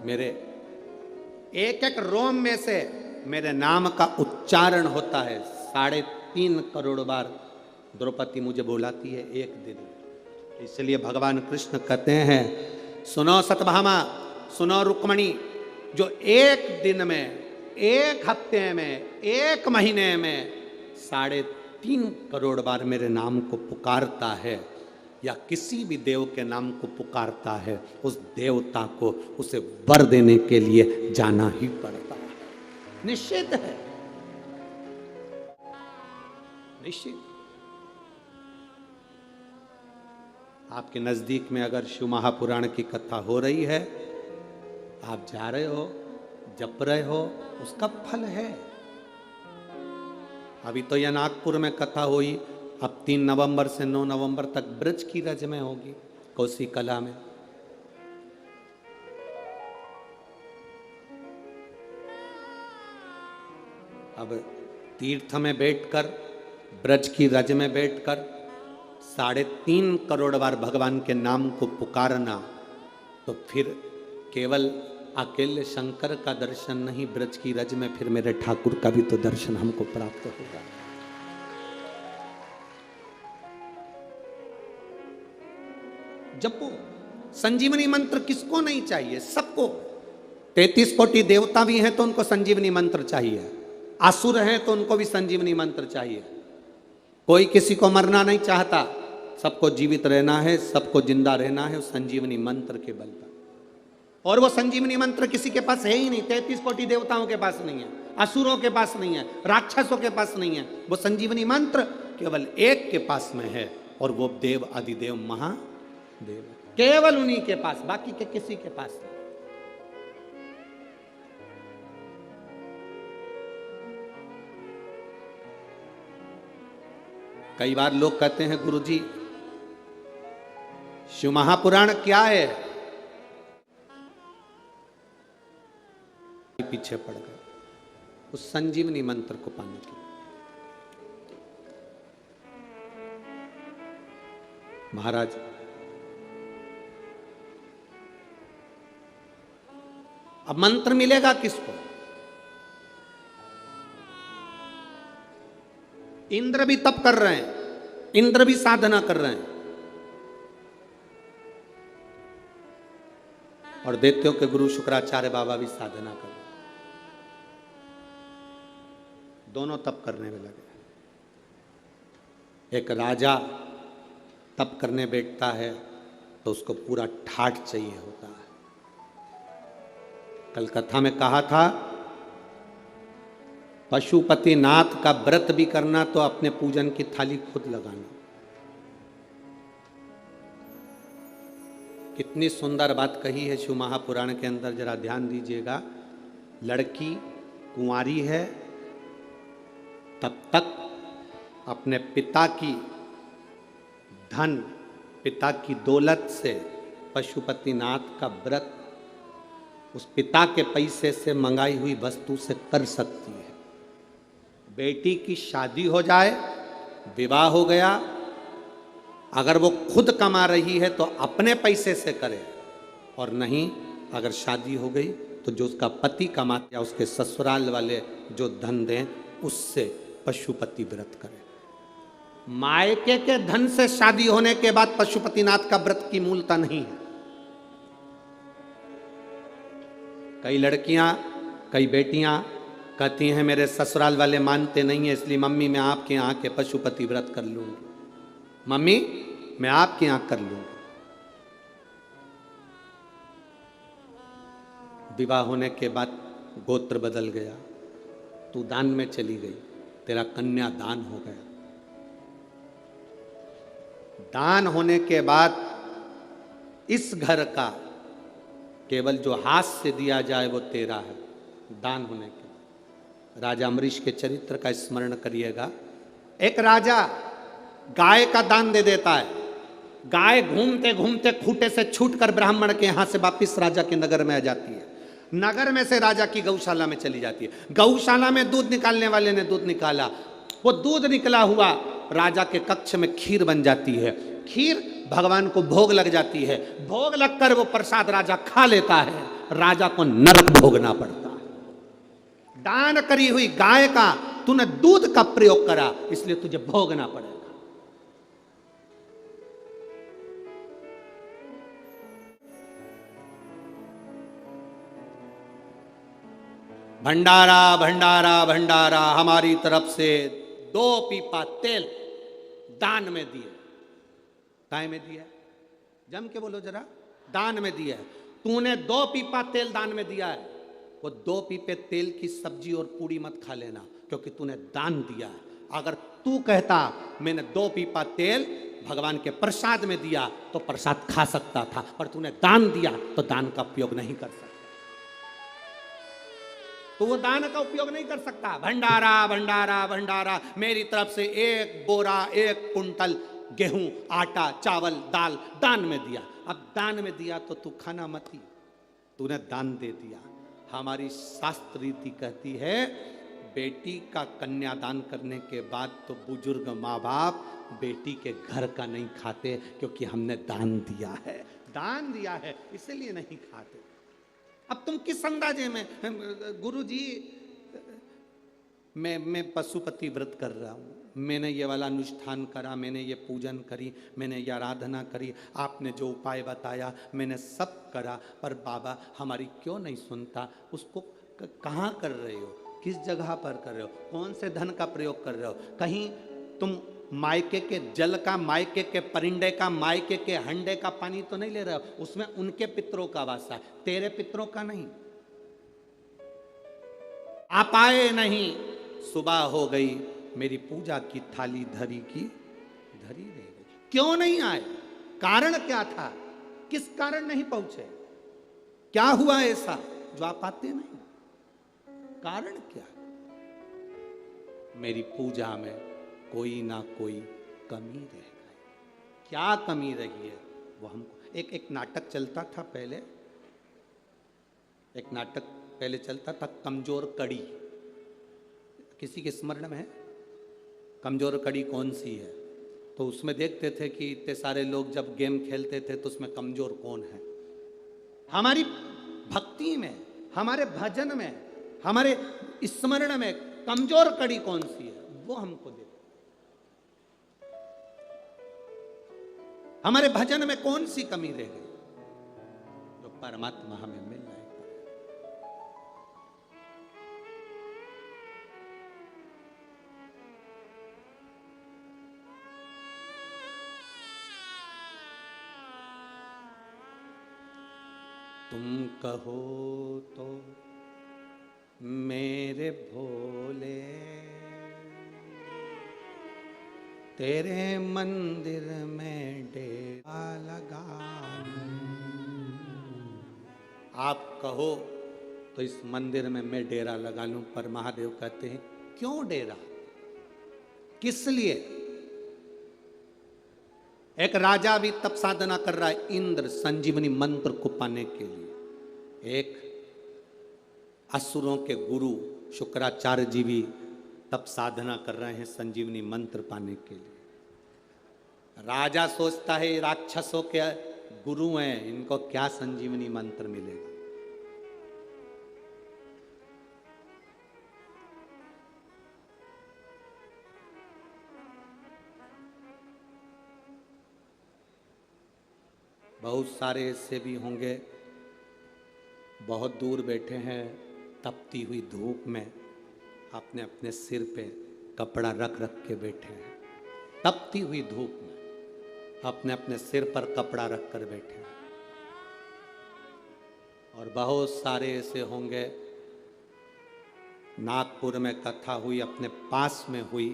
मेरे एक एक रोम में से मेरे नाम का उच्चारण होता है। 3.5 करोड़ बार द्रौपदी मुझे बुलाती है एक दिन में। इसलिए भगवान कृष्ण कहते हैं, सुनो सत्यभामा, सुनो रुक्मणी, जो एक दिन में, एक हफ्ते में, एक महीने में 3.5 करोड़ बार मेरे नाम को पुकारता है या किसी भी देव के नाम को पुकारता है, उस देवता को उसे वर देने के लिए जाना ही पड़ता है। निश्चित है, निश्चित। आपके नजदीक में अगर शिव महापुराण की कथा हो रही है, आप जा रहे हो, जप रहे हो, उसका फल है। अभी तो यह नागपुर में कथा हुई, अब 3 नवंबर से 9 नवंबर तक ब्रज की रज में होगी, कोसी कला में। अब तीर्थ में बैठकर, ब्रज की रज में बैठकर 3.5 करोड़ बार भगवान के नाम को पुकारना, तो फिर केवल अकेले शंकर का दर्शन नहीं, ब्रज की रज में फिर मेरे ठाकुर का भी तो दर्शन हमको प्राप्त होगा। जपो संजीवनी मंत्र, किसको नहीं चाहिए? सबको। 33 कोटि देवता भी हैं तो उनको संजीवनी मंत्र चाहिए, असुर हैं तो उनको भी संजीवनी मंत्र चाहिए। कोई किसी को मरना नहीं चाहता, सबको जीवित रहना है, सबको जिंदा रहना है उस संजीवनी मंत्र के बल पर। और वो संजीवनी मंत्र किसी के पास है ही नहीं। 33 कोटि देवताओं के पास नहीं है, असुरों के पास नहीं है, राक्षसों के पास नहीं है। वो संजीवनी मंत्र केवल एक के पास में है, और वो देव अधिदेव महादेव, केवल उन्हीं के पास, बाकी के किसी के पास नहीं। कई बार लोग कहते हैं गुरुजी शिव महापुराण क्या है, पीछे पड़ गए उस संजीवनी मंत्र को पाने के लिए। महाराज अब मंत्र मिलेगा किसको? इंद्र भी तप कर रहे हैं, इंद्र भी साधना कर रहे हैं, और दैत्यों के गुरु शुक्राचार्य बाबा भी साधना कर रहे हैं। दोनों तप करने में लगे। एक राजा तप करने बैठता है तो उसको पूरा ठाठ चाहिए होता है। कल कथा में कहा था, पशुपतिनाथ का व्रत भी करना तो अपने पूजन की थाली खुद लगाना। कितनी सुंदर बात कही है शिव महापुराण के अंदर, जरा ध्यान दीजिएगा। लड़की कुंवारी है तब तक अपने पिता की धन, पिता की दौलत से पशुपतिनाथ का व्रत उस पिता के पैसे से मंगाई हुई वस्तु से कर सकती है। बेटी की शादी हो जाए, विवाह हो गया, अगर वो खुद कमा रही है तो अपने पैसे से करे, और नहीं अगर शादी हो गई तो जो उसका पति कमाता है उसके ससुराल वाले जो धन दें उससे पशुपति व्रत करे। मायके के धन से शादी होने के बाद पशुपतिनाथ का व्रत की मूलता नहीं है। कई लड़कियां, कई बेटियां कहती हैं मेरे ससुराल वाले मानते नहीं है, इसलिए मम्मी मैं आपके यहाँ के पशुपति व्रत कर लूंगी, मम्मी मैं आपके यहाँ कर लूंगी। विवाह होने के बाद गोत्र बदल गया, तू दान में चली गई, तेरा कन्या दान हो गया। दान होने के बाद इस घर का केवल जो हाथ से दिया जाए वो तेरा है। दान होने के बाद राजा अमरीश के चरित्र का स्मरण करिएगा। एक राजा गाय का दान दे देता है, गाय घूमते घूमते खूंटे से छूटकर ब्राह्मण के यहां से वापिस राजा के नगर में आ जाती है। नगर में से राजा की गौशाला में चली जाती है। गौशाला में दूध निकालने वाले ने दूध निकाला, वो दूध निकला हुआ राजा के कक्ष में खीर बन जाती है। खीर भगवान को भोग लग जाती है, भोग लगकर वो प्रसाद राजा खा लेता है, राजा को नरक भोगना पड़ता है। दान करी हुई गाय का तूने दूध का प्रयोग करा, इसलिए तुझे भोगना पड़ेगा। भंडारा भंडारा भंडारा, हमारी तरफ से 2 पीपा तेल दान में दिए। काय में दिया? जम के बोलो जरा, दान में दिया है। तूने 2 पीपा तेल दान में दिया है, वो 2 पीपे तेल की सब्जी और पूड़ी मत खा लेना, क्योंकि तूने दान दिया है। अगर तू कहता मैंने 2 पीपा तेल भगवान के प्रसाद में दिया तो प्रसाद खा सकता था, पर तूने दान दिया तो दान का उपयोग नहीं कर सकता। तो वो दान का उपयोग नहीं कर सकता। भंडारा भंडारा भंडारा, मेरी तरफ से 1 बोरा 1 कुंटल गेहूं, आटा, चावल, दाल दान में दिया। अब दान में दिया तो तू खाना मत ही, तूने दान दे दिया। हमारी शास्त्र रीति कहती है बेटी का कन्यादान करने के बाद तो बुजुर्ग माँ बाप बेटी के घर का नहीं खाते, क्योंकि हमने दान दिया है, दान दिया है इसलिए नहीं खाते। अब तुम किस अंदाजे में, गुरु जी मैं पशुपति व्रत कर रहा हूँ, मैंने ये वाला अनुष्ठान करा, मैंने ये पूजन करी, मैंने ये आराधना करी, आपने जो उपाय बताया मैंने सब करा, पर बाबा हमारी क्यों नहीं सुनता? उसको कहाँ कर रहे हो, किस जगह पर कर रहे हो, कौन से धन का प्रयोग कर रहे हो? कहीं तुम मायके के जल का, मायके के परिंडे का, मायके के हंडे का पानी तो नहीं ले रहे हो? उसमें उनके पितरों का वासा है, तेरे पितरों का नहीं। आप आए नहीं, सुबह हो गई, मेरी पूजा की थाली धरी की धरी रह गई। क्यों नहीं आए? कारण क्या था? किस कारण नहीं पहुंचे? क्या हुआ ऐसा जो आप आते नहीं? कारण क्या? मेरी पूजा में कोई ना कोई कमी रह गई। क्या कमी रही है वो हमको। एक नाटक चलता था पहले, एक नाटक पहले चलता था, कमजोर कड़ी। किसी के स्मरण में है? कमजोर कड़ी कौन सी है? तो उसमें देखते थे कि इतने सारे लोग जब गेम खेलते थे तो उसमें कमजोर कौन है। हमारी भक्ति में, हमारे भजन में, हमारे स्मरण में कमजोर कड़ी कौन सी है वो हमको देखो। हमारे भजन में कौन सी कमी रह गई जो परमात्मा हमें मिल रहा है। तुम कहो तो मेरे भोले, तेरे मंदिर में डेरा लगा। आप कहो तो इस मंदिर में मैं डेरा लगा लूं, पर महादेव कहते हैं क्यों डेरा, किस लिए? एक राजा भी तप साधना कर रहा है, इंद्र संजीवनी मंत्र को पाने के लिए। एक असुरों के गुरु शुक्राचार्य जी भी तप साधना कर रहे हैं संजीवनी मंत्र पाने के लिए। राजा सोचता है राक्षसों के गुरु हैं, इनको क्या संजीवनी मंत्र मिलेगा। बहुत सारे ऐसे भी होंगे, बहुत दूर बैठे हैं तपती हुई धूप में, आपने अपने सिर पे कपड़ा रख रख के बैठे हैं। तपती हुई धूप में आपने अपने सिर पर कपड़ा रख कर बैठे हैं। और बहुत सारे ऐसे होंगे, नागपुर में कथा हुई, अपने पास में हुई,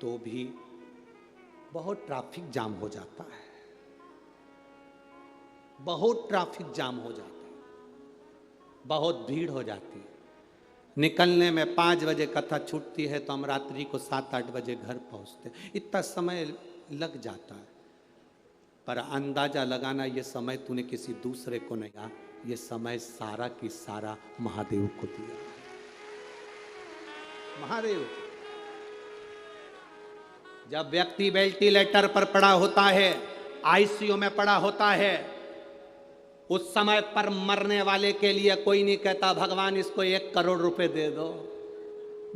तो भी बहुत ट्रैफिक जाम हो जाता है, बहुत ट्रैफिक जाम हो जाता है, बहुत भीड़ हो जाती है। निकलने में 5 बजे कथा छूटती है तो हम रात्रि को 7-8 बजे घर पहुंचते, इतना समय लग जाता है। पर अंदाजा लगाना, ये समय तूने किसी दूसरे को नहीं दिया, ये समय सारा की सारा महादेव को दिया। महादेव, जब व्यक्ति वेंटिलेटर पर पड़ा होता है, आईसीयू में पड़ा होता है, उस समय पर मरने वाले के लिए कोई नहीं कहता भगवान इसको 1 करोड़ रुपए दे दो,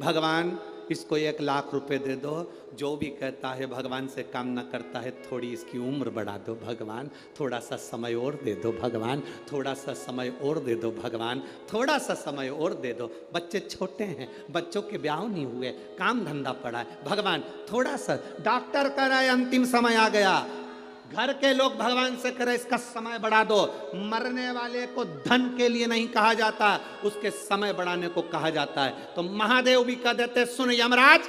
भगवान इसको 1 लाख रुपए दे दो। जो भी कहता है भगवान से काम न करता है, थोड़ी इसकी उम्र बढ़ा दो भगवान, थोड़ा सा समय और दे दो भगवान, थोड़ा सा समय और दे दो भगवान, थोड़ा सा समय और दे दो। बच्चे छोटे हैं, बच्चों के ब्याह नहीं हुए, काम धंधा पड़ा है, भगवान थोड़ा सा। डॉक्टर कह रहा है अंतिम समय आ गया, घर के लोग भगवान से करे इसका समय बढ़ा दो। मरने वाले को धन के लिए नहीं कहा जाता, उसके समय बढ़ाने को कहा जाता है। तो महादेव भी कह देते सुन यमराज,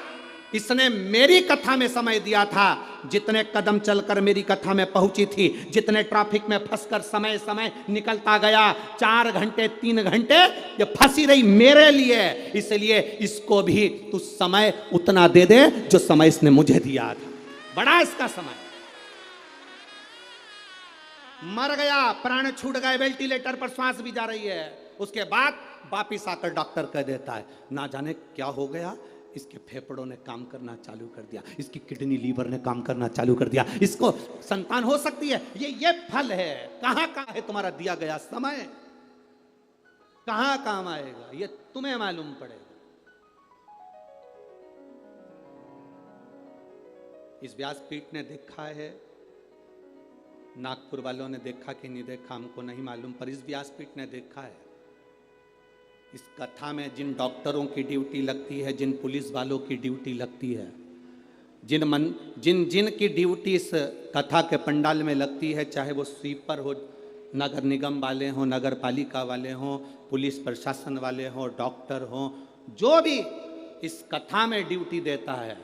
इसने मेरी कथा में समय दिया था, जितने कदम चलकर मेरी कथा में पहुंची थी, जितने ट्रैफिक में फंसकर समय समय निकलता गया, 4 घंटे 3 घंटे ये फंसी रही मेरे लिए, इसलिए इसको भी तू समय उतना दे दे जो समय इसने मुझे दिया था। बड़ा इसका समय। मर गया, प्राण छूट गए, वेंटिलेटर पर सांस भी जा रही है, उसके बाद वापिस आकर डॉक्टर कह देता है ना जाने क्या हो गया, इसके फेफड़ों ने काम करना चालू कर दिया, इसकी किडनी लीवर ने काम करना चालू कर दिया, इसको संतान हो सकती है। ये फल है। कहां है तुम्हारा दिया गया समय? कहां काम आएगा ये तुम्हें मालूम पड़ेगा। इस व्यासपीठ ने देखा है, नागपुर वालों ने देखा कि नहीं देखा हमको नहीं मालूम, पर इस व्यासपीठ ने देखा है। इस कथा में जिन डॉक्टरों की ड्यूटी लगती है, जिन पुलिस वालों की ड्यूटी लगती है, जिन की ड्यूटी इस कथा के पंडाल में लगती है, चाहे वो स्वीपर हो, नगर निगम वाले हों, नगर पालिका वाले हों, पुलिस प्रशासन वाले हों, डॉक्टर हों, जो भी इस कथा में ड्यूटी देता है,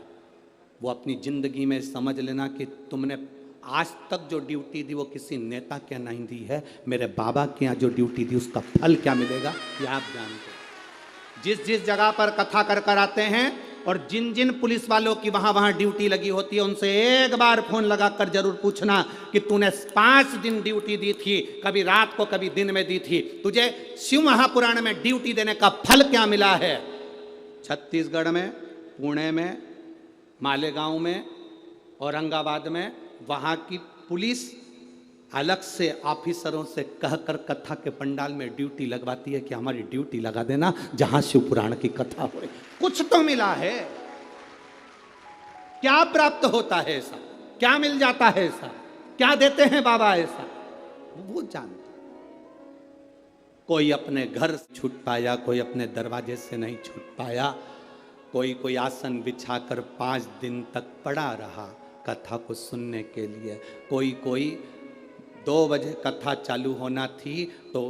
वो अपनी जिंदगी में समझ लेना कि तुमने आज तक जो ड्यूटी दी वो किसी नेता के नहीं दी है, मेरे बाबा के यहाँ जो ड्यूटी दी उसका फल क्या मिलेगा ये आप जानते हैं। जिस जिस जगह पर कथा कर आते हैं और जिन जिन पुलिस वालों की वहां ड्यूटी लगी होती है, उनसे एक बार फोन लगाकर जरूर पूछना कि तूने 5 दिन ड्यूटी दी थी, कभी रात को कभी दिन में दी थी, तुझे शिव महापुराण में ड्यूटी देने का फल क्या मिला है। छत्तीसगढ़ में, पुणे में, मालेगांव में, औरंगाबाद में वहां की पुलिस अलग से ऑफिसरों से कहकर कथा के पंडाल में ड्यूटी लगवाती है कि हमारी ड्यूटी लगा देना जहां शिव पुराण की कथा हो रही। कुछ तो मिला है, क्या प्राप्त होता है ऐसा, क्या मिल जाता है ऐसा, क्या देते हैं बाबा ऐसा, वो जानता। कोई अपने घर से छूट पाया, कोई अपने दरवाजे से नहीं छूट पाया, कोई आसन बिछाकर 5 दिन तक पड़ा रहा कथा को सुनने के लिए, कोई 2 बजे कथा चालू होना थी तो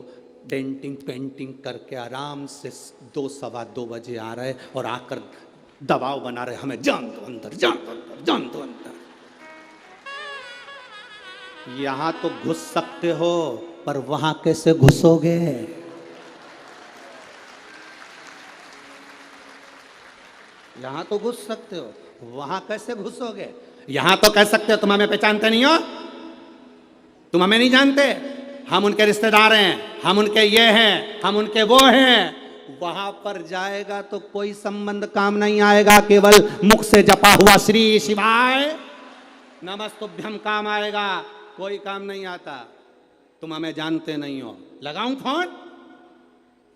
डेंटिंग पेंटिंग करके आराम से 2 सवा 2 बजे आ रहे और आकर दबाव बना रहे, हमें जान दो अंदर, जान दो अंदर, जान दो अंदर। यहां तो घुस सकते हो पर वहां कैसे घुसोगे। यहां तो घुस सकते हो, वहां कैसे घुसोगे। यहां तो कह सकते हो तुम हमें पहचानते नहीं हो, तुम हमें नहीं जानते, हम उनके रिश्तेदार हैं, हम उनके ये हैं, हम उनके वो हैं। वहां पर जाएगा तो कोई संबंध काम नहीं आएगा, केवल मुख से जपा हुआ श्री शिवाय नमस्तुभ्यम काम आएगा, कोई काम नहीं आता। तुम हमें जानते नहीं हो, लगाऊं फोन।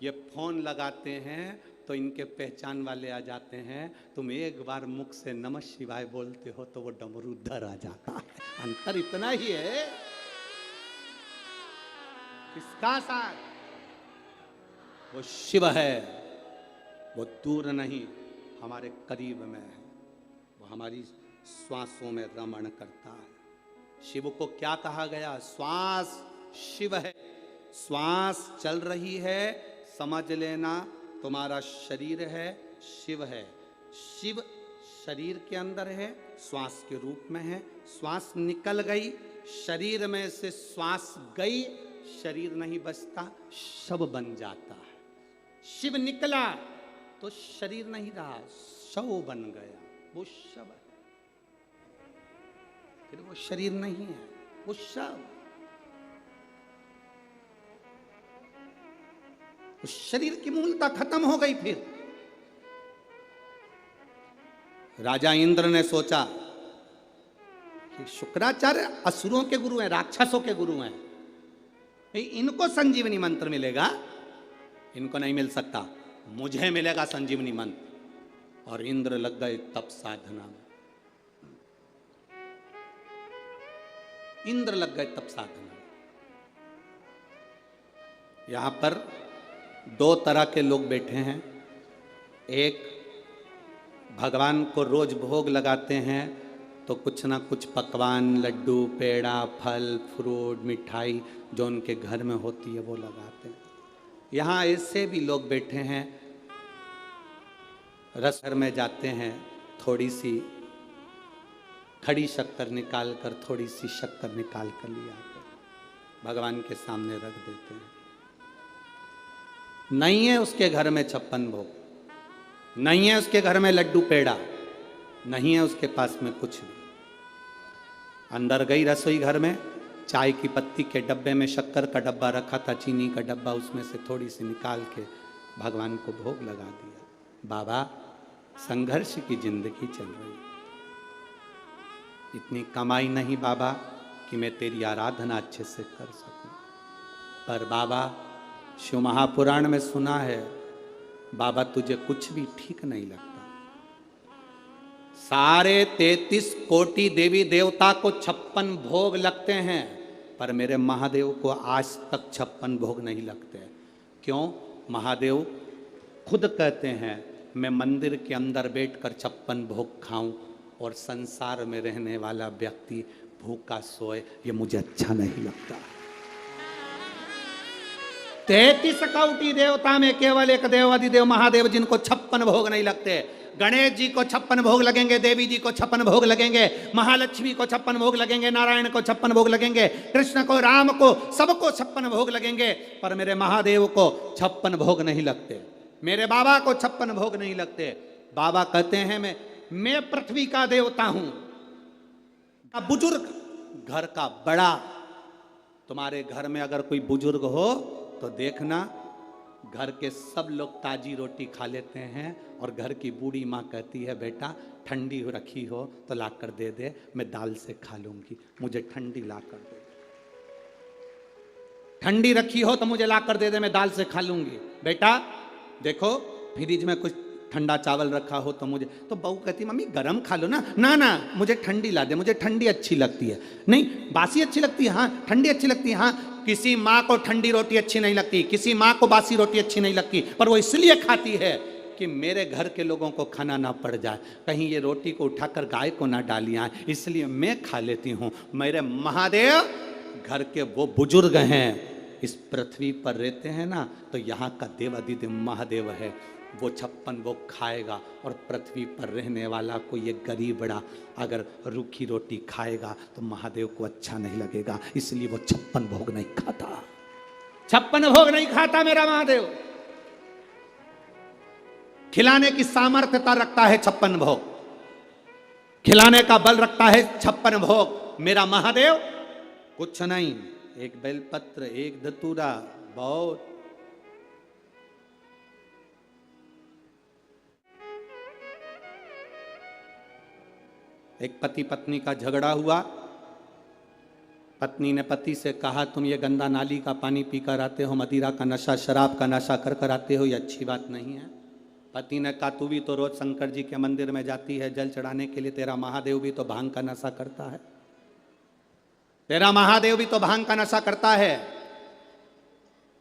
ये फोन लगाते हैं तो इनके पहचान वाले आ जाते हैं, तुम एक बार मुख से नमः शिवाय बोलते हो तो वो डमरू उधर आ जाता है। अंतर इतना ही है। किसका साथ? वो शिव है, वो दूर नहीं, हमारे करीब में है, वो हमारी श्वासों में रमण करता है। शिव को क्या कहा गया? श्वास शिव है। श्वास चल रही है, समझ लेना तुम्हारा शरीर है, शिव है। शिव शरीर के अंदर है, श्वास के रूप में है। श्वास निकल गई शरीर में से, श्वास गई, शरीर नहीं बचता, शव बन जाता है। शिव निकला तो शरीर नहीं रहा, शव बन गया, वो शव है। फिर वो शरीर नहीं है, वो शव। उस शरीर की मूलता खत्म हो गई। फिर राजा इंद्र ने सोचा कि शुक्राचार्य असुरों के गुरु हैं, राक्षसों के गुरु हैं, इनको संजीवनी मंत्र मिलेगा, इनको नहीं मिल सकता, मुझे मिलेगा संजीवनी मंत्र। और इंद्र लग गए तप साधना में, इंद्र लग गए तप साधना में। यहां पर 2 तरह के लोग बैठे हैं। एक भगवान को रोज भोग लगाते हैं तो कुछ ना कुछ पकवान, लड्डू, पेड़ा, फल, फ्रूट, मिठाई जो उनके घर में होती है वो लगाते हैं। यहाँ ऐसे भी लोग बैठे हैं, रसघर में जाते हैं, थोड़ी सी खड़ी शक्कर निकाल कर, थोड़ी सी शक्कर निकाल कर ले आकर भगवान के सामने रख देते हैं। नहीं है उसके घर में 56 भोग, नहीं है उसके घर में लड्डू पेड़ा, नहीं है उसके पास में कुछ भी। अंदर गई रसोई घर में, चाय की पत्ती के डब्बे में शक्कर का डब्बा रखा था, चीनी का डब्बा, उसमें से थोड़ी सी निकाल के भगवान को भोग लगा दिया। बाबा संघर्ष की जिंदगी चल रही, इतनी कमाई नहीं बाबा कि मैं तेरी आराधना अच्छे से कर सकूं, पर बाबा शिव महापुराण में सुना है, बाबा तुझे कुछ भी ठीक नहीं लगता। सारे 33 कोटि देवी देवता को 56 भोग लगते हैं, पर मेरे महादेव को आज तक 56 भोग नहीं लगते। क्यों? महादेव खुद कहते हैं मैं मंदिर के अंदर बैठकर 56 भोग खाऊं और संसार में रहने वाला व्यक्ति भूखा सोए, ये मुझे अच्छा नहीं लगता। 33 कोटि देवता में केवल एक देवाधिदेव महादेव जिनको 56 भोग नहीं लगते। गणेश जी को 56 भोग लगेंगे, देवी जी को 56 भोग लगेंगे, महालक्ष्मी को 56 भोग लगेंगे, नारायण को 56 भोग लगेंगे, कृष्ण को, राम को, सबको 56 भोग लगेंगे, पर मेरे महादेव को 56 भोग नहीं लगते। मेरे बाबा को 56 भोग नहीं लगते। बाबा कहते हैं मैं पृथ्वी का देवता हूं, बुजुर्ग, घर का बड़ा। तुम्हारे घर में अगर कोई बुजुर्ग हो तो देखना, घर के सब लोग ताजी रोटी खा लेते हैं और घर की बूढ़ी माँ कहती है बेटा ठंडी रखी हो तो ला कर दे दे, मैं दाल से खा लूंगी, मुझे ठंडी ला कर दे। ठंडी रखी हो तो मुझे ला कर दे दे, मैं दाल से खा लूंगी। बेटा देखो फ्रिज में कुछ ठंडा चावल रखा हो तो मुझे, तो बहू कहती मम्मी गरम खा लो ना, ना ना मुझे ठंडी ला दे, मुझे ठंडी अच्छी लगती है। नहीं बासी अच्छी लगती है, हाँ ठंडी अच्छी लगती है। हाँ किसी माँ को ठंडी रोटी अच्छी नहीं लगती, किसी माँ को बासी रोटी अच्छी नहीं लगती, पर वो इसलिए खाती है कि मेरे घर के लोगों को खाना ना पड़ जाए, कहीं ये रोटी को उठाकर गाय को ना डालियाँ, इसलिए मैं खा लेती हूँ। मेरे महादेव घर के वो बुजुर्ग हैं, इस पृथ्वी पर रहते हैं ना, तो यहाँ का देवाधिदेव महादेव है, वो 56 वो खाएगा। और पृथ्वी पर रहने वाला कोई एक गरीब बड़ा अगर रूखी रोटी खाएगा तो महादेव को अच्छा नहीं लगेगा, इसलिए वो 56 भोग नहीं खाता। 56 भोग नहीं खाता मेरा महादेव। खिलाने की सामर्थ्यता रखता है 56 भोग, खिलाने का बल रखता है 56 भोग। मेरा महादेव कुछ नहीं, एक बेलपत्र, एक धतूरा, बहुत। एक पति पत्नी का झगड़ा हुआ, पत्नी ने पति से कहा तुम ये गंदा नाली का पानी पीकर आते हो, मदिरा का नशा, शराब का नशा कर कर आते हो, ये अच्छी बात नहीं है। पति ने कहा तू भी तो रोज शंकर जी के मंदिर में जाती है जल चढ़ाने के लिए, तेरा महादेव भी तो भांग का नशा करता है, तेरा महादेव भी तो भांग का नशा करता है।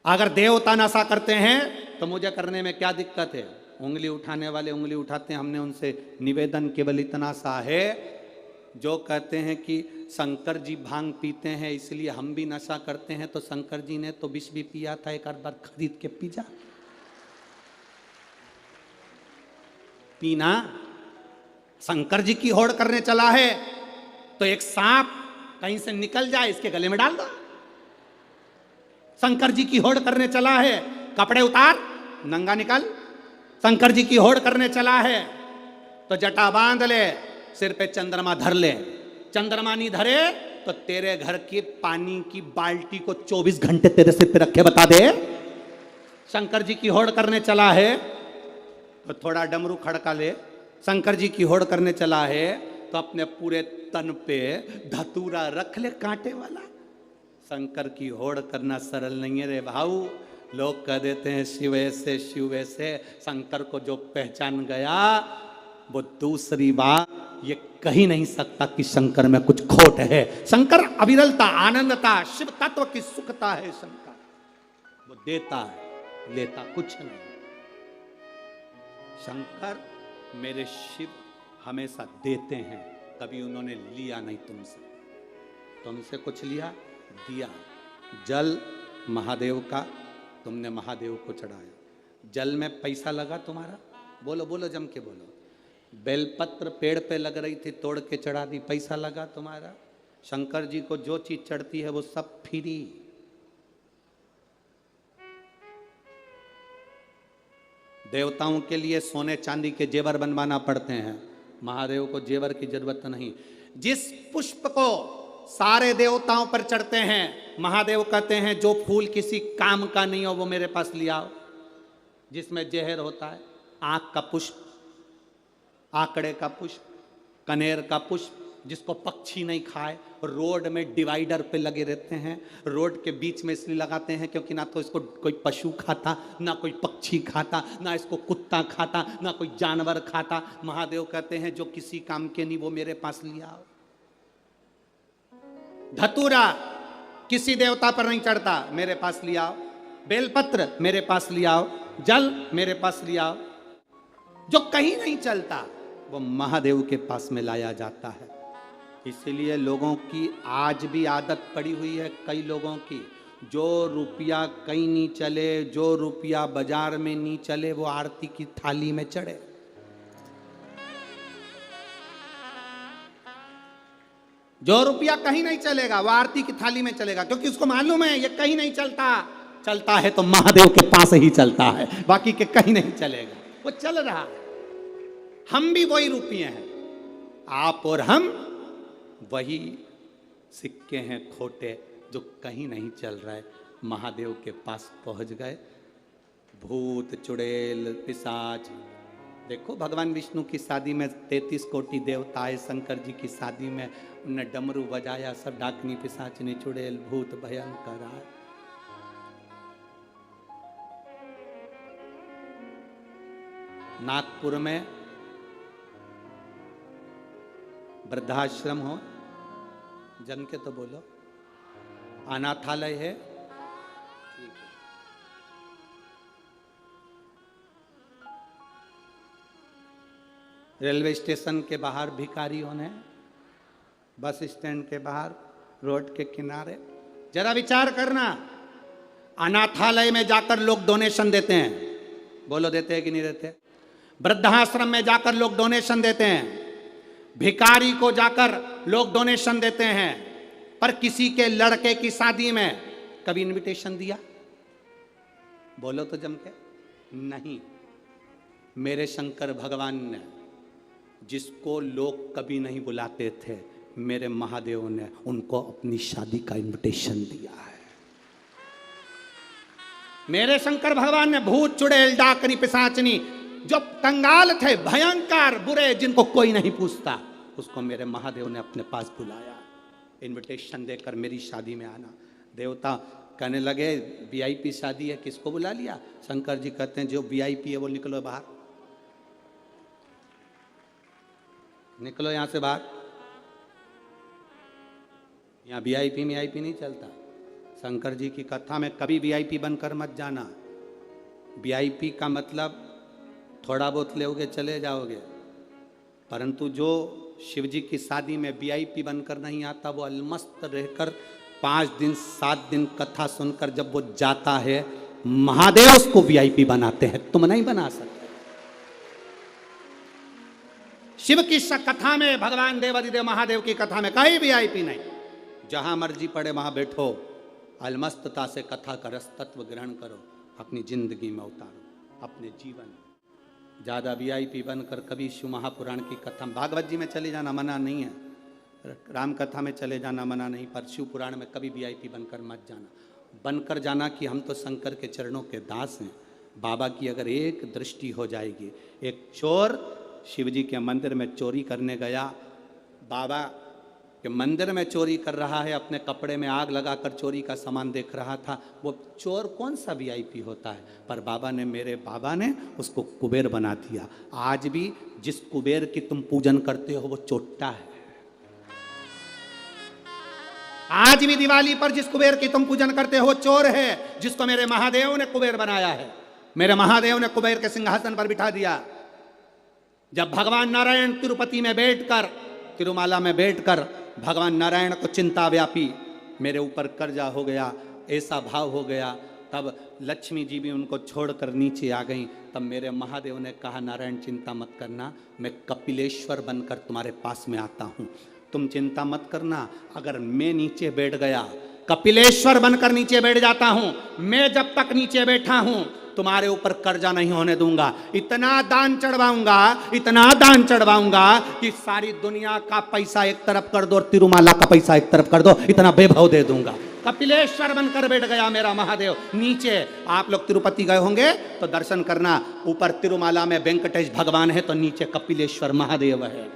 अगर देवता नशा करते हैं तो मुझे करने में क्या दिक्कत है? उंगली उठाने वाले उंगली उठाते हैं। हमने उनसे निवेदन केवल इतना सा है, जो कहते हैं कि शंकर जी भांग पीते हैं इसलिए हम भी नशा करते हैं, तो शंकर जी ने तो विष भी पिया था, एक आध बार खरीद के पी जा। पीना, शंकर जी की होड़ करने चला है तो एक सांप कहीं से निकल जाए इसके गले में डाल दो। शंकर जी की होड़ करने चला है, कपड़े उतार नंगा निकल। शंकर जी की होड़ करने चला है तो जटा बांध ले, सिर पे चंद्रमा धर ले। चंद्रमा नहीं धरे तो तेरे घर की पानी की बाल्टी को 24 घंटे तेरे सिर पे रखे बता दे। शंकर जी की होड़ करने चला है तो थोड़ा डमरू खड़का ले। शंकर जी की होड़ करने चला है तो अपने पूरे तन पे धतूरा रख ले कांटे वाला। शंकर की होड़ करना सरल नहीं है रे भाऊ। लोग कह देते हैं शिव ऐसे शिव ऐसे, शंकर को जो पहचान गया वो दूसरी बात ये कही नहीं सकता कि शंकर में कुछ खोट है। शंकर अविरलता, आनंदता, शिव तत्व की सुखता है। शंकर वो देता है, लेता कुछ नहीं। शंकर मेरे शिव हमेशा देते हैं, कभी उन्होंने लिया नहीं तुमसे। तुमसे कुछ लिया, दिया। जल महादेव का, तुमने महादेव को चढ़ाया। जल में पैसा लगा तुम्हारा, बोलो बोलो जम के बोलो। बेलपत्र पेड़ पे लग रही थी, तोड़ के चढ़ा दी, पैसा लगा तुम्हारा। शंकर जी को जो चीज चढ़ती है वो सब फ्री। देवताओं के लिए सोने चांदी के जेवर बनवाना पड़ते हैं, महादेव को जेवर की जरूरत नहीं। जिस पुष्प को सारे देवताओं पर चढ़ते हैं, महादेव कहते हैं जो फूल किसी काम का नहीं हो वो मेरे पास ले आओ। जिसमें जहर होता है, आंख का पुष्प, आंकड़े का पुष्प, कनेर का पुष्प, जिसको पक्षी नहीं खाए, रोड में डिवाइडर पे लगे रहते हैं। रोड के बीच में इसलिए लगाते हैं क्योंकि ना तो इसको कोई पशु खाता, ना कोई पक्षी खाता, ना इसको कुत्ता खाता, ना कोई जानवर खाता। महादेव कहते हैं जो किसी काम के नहीं वो मेरे पास लिया आओ। धतूरा किसी देवता पर नहीं चढ़ता, मेरे पास लिया आओ। बेलपत्र मेरे पास लिया आओ। जल मेरे पास लिया आओ। जो कहीं नहीं चलता वो महादेव के पास में लाया जाता है। इसीलिए लोगों की आज भी आदत पड़ी हुई है, कई लोगों की, जो रुपया कहीं नहीं चले, जो रुपया बाजार में नहीं चले, वो आरती की थाली में चढ़े। जो रुपया कहीं नहीं चलेगा वो आरती की थाली में चलेगा, क्योंकि उसको मालूम है ये कहीं नहीं चलता। चलता है तो महादेव के पास ही चलता है, बाकी के कहीं नहीं चलेगा। वो चल रहा है। हम भी वही रुपये हैं, आप और हम वही सिक्के हैं खोटे जो कहीं नहीं चल रहा है। महादेव के पास पहुंच गए। भूत चुड़ैल पिशाच, देखो भगवान विष्णु की शादी में 33 कोटि देवता आए, शंकर जी की शादी में उन्होंने डमरू बजाया, सब डाकनी पिशाचनी चुड़ैल भूत भयंकर आए। नागपुर में वृद्धाश्रम हो, जन के तो बोलो, अनाथालय है, रेलवे स्टेशन के बाहर भिखारी होने, बस स्टैंड के बाहर, रोड के किनारे। जरा विचार करना, अनाथालय में जाकर लोग डोनेशन देते हैं, बोलो देते हैं कि नहीं देते? वृद्धाश्रम में जाकर लोग डोनेशन देते हैं, भिखारी को जाकर लोग डोनेशन देते हैं, पर किसी के लड़के की शादी में कभी इनविटेशन दिया? बोलो तो जम के। नहीं। मेरे शंकर भगवान ने जिसको लोग कभी नहीं बुलाते थे, मेरे महादेव ने उनको अपनी शादी का इनविटेशन दिया है। मेरे शंकर भगवान ने भूत चुड़ैल डाकनी पिशाचनी, जो कंगाल थे, भयंकर बुरे, जिनको कोई नहीं पूछता, उसको मेरे महादेव ने अपने पास बुलाया, इनविटेशन देकर मेरी शादी में आना। देवता कहने लगे वीआईपी शादी है, किसको बुला लिया? शंकर जी कहते हैं जो वीआईपी है वो निकलो बाहर, निकलो यहां से बाहर। यहां वीआईपी नहीं चलता। शंकर जी की कथा में कभी वीआईपी बनकर मत जाना। वीआईपी का मतलब थोड़ा बहुत लोगे चले जाओगे, परंतु जो शिव जी की शादी में वीआईपी बनकर नहीं आता, वो अलमस्त रहकर 5 दिन 7 दिन कथा सुनकर जब वो जाता है, महादेव उसको वीआईपी बनाते हैं, तुम नहीं बना सकते। शिव की कथा में, भगवान देवादिदेव महादेव की कथा में कहीं वीआईपी नहीं। जहां मर्जी पड़े वहां बैठो, अलमस्तता से कथा का रस तत्व ग्रहण करो, अपनी जिंदगी में उतारो, अपने जीवन। ज़्यादा वीआईपी बनकर कभी शिव महापुराण की कथा, भागवत जी में चले जाना मना नहीं है, राम कथा में चले जाना मना नहीं, पर शिव पुराण में कभी वीआईपी बनकर मत जाना। बनकर जाना कि हम तो शंकर के चरणों के दास हैं। बाबा की अगर एक दृष्टि हो जाएगी, एक चोर शिव जी के मंदिर में चोरी करने गया, बाबा के मंदिर में चोरी कर रहा है, अपने कपड़े में आग लगाकर चोरी का सामान देख रहा था, वो चोर कौन सा वीआईपी होता है? पर बाबा ने, मेरे बाबा ने उसको कुबेर बना दिया। आज भी जिस कुबेर की तुम पूजन करते हो वो चोट्टा है। आज भी दिवाली पर जिस कुबेर की तुम पूजन करते हो चोर है, जिसको मेरे महादेव ने कुबेर बनाया है। मेरे महादेव ने कुबेर के सिंहासन पर बिठा दिया। जब भगवान नारायण तिरुपति में बैठकर, तिरुमाला में बैठकर भगवान नारायण को चिंता व्यापी, मेरे ऊपर कर्जा हो गया, ऐसा भाव हो गया, तब लक्ष्मी जी भी उनको छोड़कर नीचे आ गई। तब मेरे महादेव ने कहा नारायण चिंता मत करना, मैं कपिलेश्वर बनकर तुम्हारे पास में आता हूँ, तुम चिंता मत करना। अगर मैं नीचे बैठ गया, कपिलेश्वर बनकर नीचे बैठ जाता हूँ, मैं जब तक नीचे बैठा हूँ तुम्हारे ऊपर कर्जा नहीं होने दूंगा। इतना दान चढ़वाऊंगा, इतना दान चढ़वाऊंगा कि सारी दुनिया का पैसा एक तरफ कर दो और तिरुमाला का पैसा एक तरफ कर दो, इतना वैभव दे दूंगा। कपिलेश्वर बनकर बैठ गया मेरा महादेव नीचे। आप लोग तिरुपति गए होंगे तो दर्शन करना, ऊपर तिरुमाला में वेंकटेश भगवान है तो नीचे कपिलेश्वर महादेव है।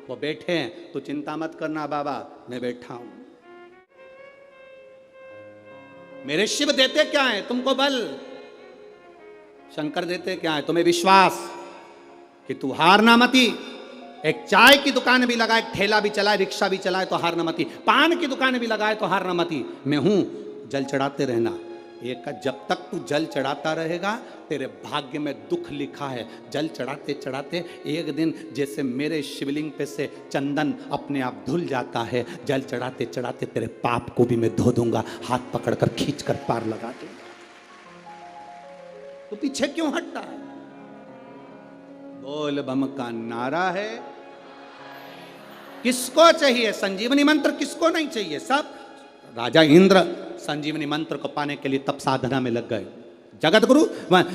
वो बैठे हैं, तो चिंता मत करना बाबा, मैं बैठा हूं। मेरे शिव देते क्या है तुमको? बल। शंकर देते क्या है तुम्हें? विश्वास कि तू हारना मती। एक चाय की दुकान भी लगाए, ठेला भी चलाए, रिक्शा भी चलाए तो हारना मती। पान की दुकान भी लगाए तो हारना मती। मैं हूं, जल चढ़ाते रहना। एक जब तक तू जल चढ़ाता रहेगा, तेरे भाग्य में दुख लिखा है। जल चढ़ाते चढ़ाते एक दिन जैसे मेरे शिवलिंग पे से चंदन अपने आप धुल जाता है, जल चढ़ाते चढ़ाते तेरे पाप को भी मैं धो दूंगा, हाथ पकड़कर खींचकर पार लगा दूंगा। तो पीछे क्यों हटता है? बोल बम का नारा है। किसको चाहिए संजीवनी मंत्र? किसको नहीं चाहिए? सब। राजा इंद्र संजीवनी मंत्र को पाने के लिए तप साधना में लग गए। जगत गुरु,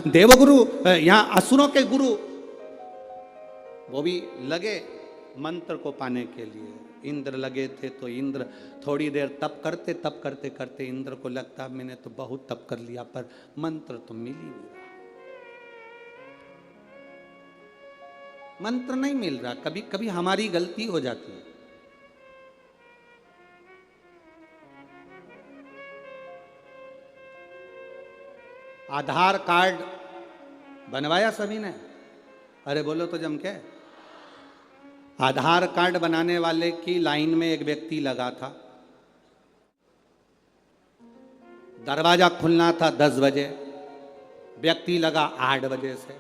देवगुरु, यहां असुरों के गुरु, वो भी लगे मंत्र को पाने के लिए। इंद्र लगे थे तो इंद्र थोड़ी देर तप करते, तप करते करते इंद्र को लगता मैंने तो बहुत तप कर लिया, पर मंत्र तो मिल ही नहीं रहा। मंत्र नहीं मिल रहा। कभी कभी हमारी गलती हो जाती है। आधार कार्ड बनवाया सभी ने? अरे बोलो तो जम के। आधार कार्ड बनाने वाले की लाइन में एक व्यक्ति लगा था। दरवाजा खुलना था 10 बजे, व्यक्ति लगा 8 बजे से।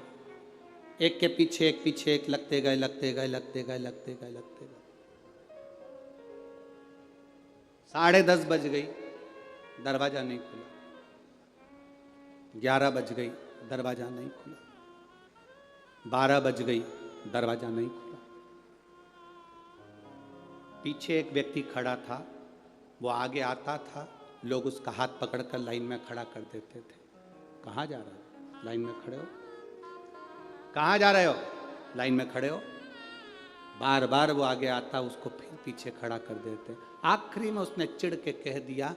एक के पीछे एक लगते गए लगते गए लगते गए लगते गए लगते गए। 10:30 बज गई, दरवाजा नहीं खुला। 11 बज गई, दरवाजा नहीं खुला। 12 बज गई, दरवाजा नहीं खुला। पीछे एक व्यक्ति खड़ा था, वो आगे आता था, लोग उसका हाथ पकड़कर लाइन में खड़ा कर देते थे। कहाँ जा रहे हो? लाइन में खड़े हो। कहाँ जा रहे हो? लाइन में खड़े हो। बार बार वो आगे आता, उसको फिर पीछे खड़ा कर देते। आखिरी में उसने चिढ़ के कह दिया,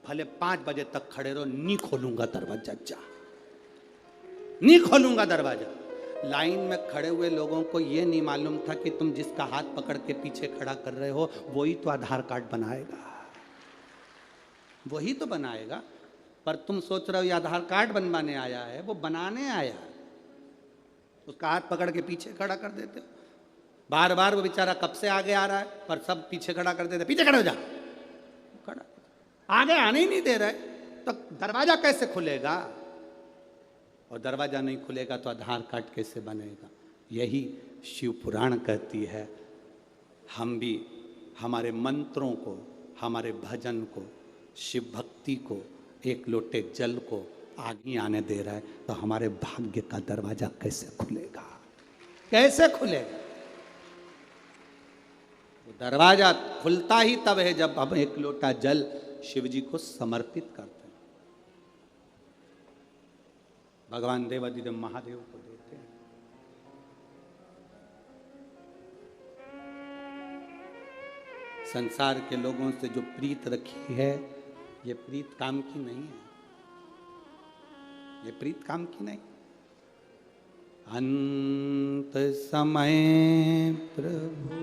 भले 5 बजे तक खड़े रहो, नहीं खोलूंगा दरवाजा। जा, नहीं खोलूंगा दरवाजा। लाइन में खड़े हुए लोगों को यह नहीं मालूम था कि तुम जिसका हाथ पकड़ के पीछे खड़ा कर रहे हो वही तो आधार कार्ड बनाएगा, वही तो बनाएगा। पर तुम सोच रहे हो ये आधार कार्ड बनवाने आया है, वो बनाने आया है। उसका हाथ पकड़ के पीछे खड़ा कर देते हो। बार बार वो बेचारा कब से आगे आ रहा है, पर सब पीछे खड़ा कर देते। पीछे खड़े हो जा, खड़ा आगे आने ही नहीं दे रहे, तो दरवाजा कैसे खुलेगा? और दरवाजा नहीं खुलेगा तो आधार कार्ड कैसे बनेगा? यही शिव पुराण कहती है। हम भी हमारे मंत्रों को, हमारे भजन को, शिव भक्ति को, एक लोटे जल को आगे आने दे रहा है, तो हमारे भाग्य का दरवाजा कैसे खुलेगा? कैसे खुलेगा? वो दरवाजा खुलता ही तब है जब हम एक लोटा जल शिव जी को समर्पित करते हैं, भगवान देवाधिदेव महादेव को देते हैं। संसार के लोगों से जो प्रीत रखी है, ये प्रीत काम की नहीं है, ये प्रीत काम की नहीं। अंत समय प्रभु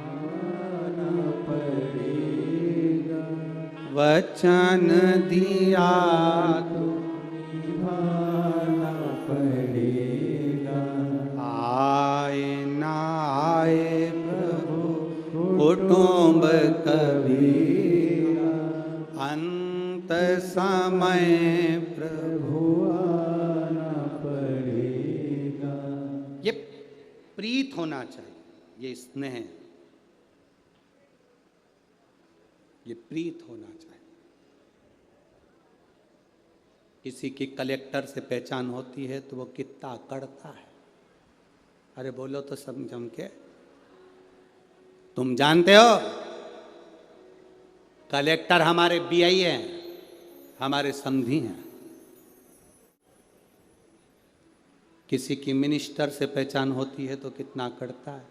आना पड़ेगा, वचन दिया तो निभाना पड़ेगा। आए ना आए प्रभु कुटुंब कबीरा, अंत समय प्रभु आना पड़ेगा। ये प्रीत होना चाहिए, ये स्नेह, ये प्रीत होना चाहिए। किसी की कलेक्टर से पहचान होती है तो वो कितना अकड़ता है। अरे बोलो तो सब जम के। तुम जानते हो कलेक्टर हमारे बीआई हैं, हमारे समधी हैं। किसी की मिनिस्टर से पहचान होती है तो कितना अकड़ता है।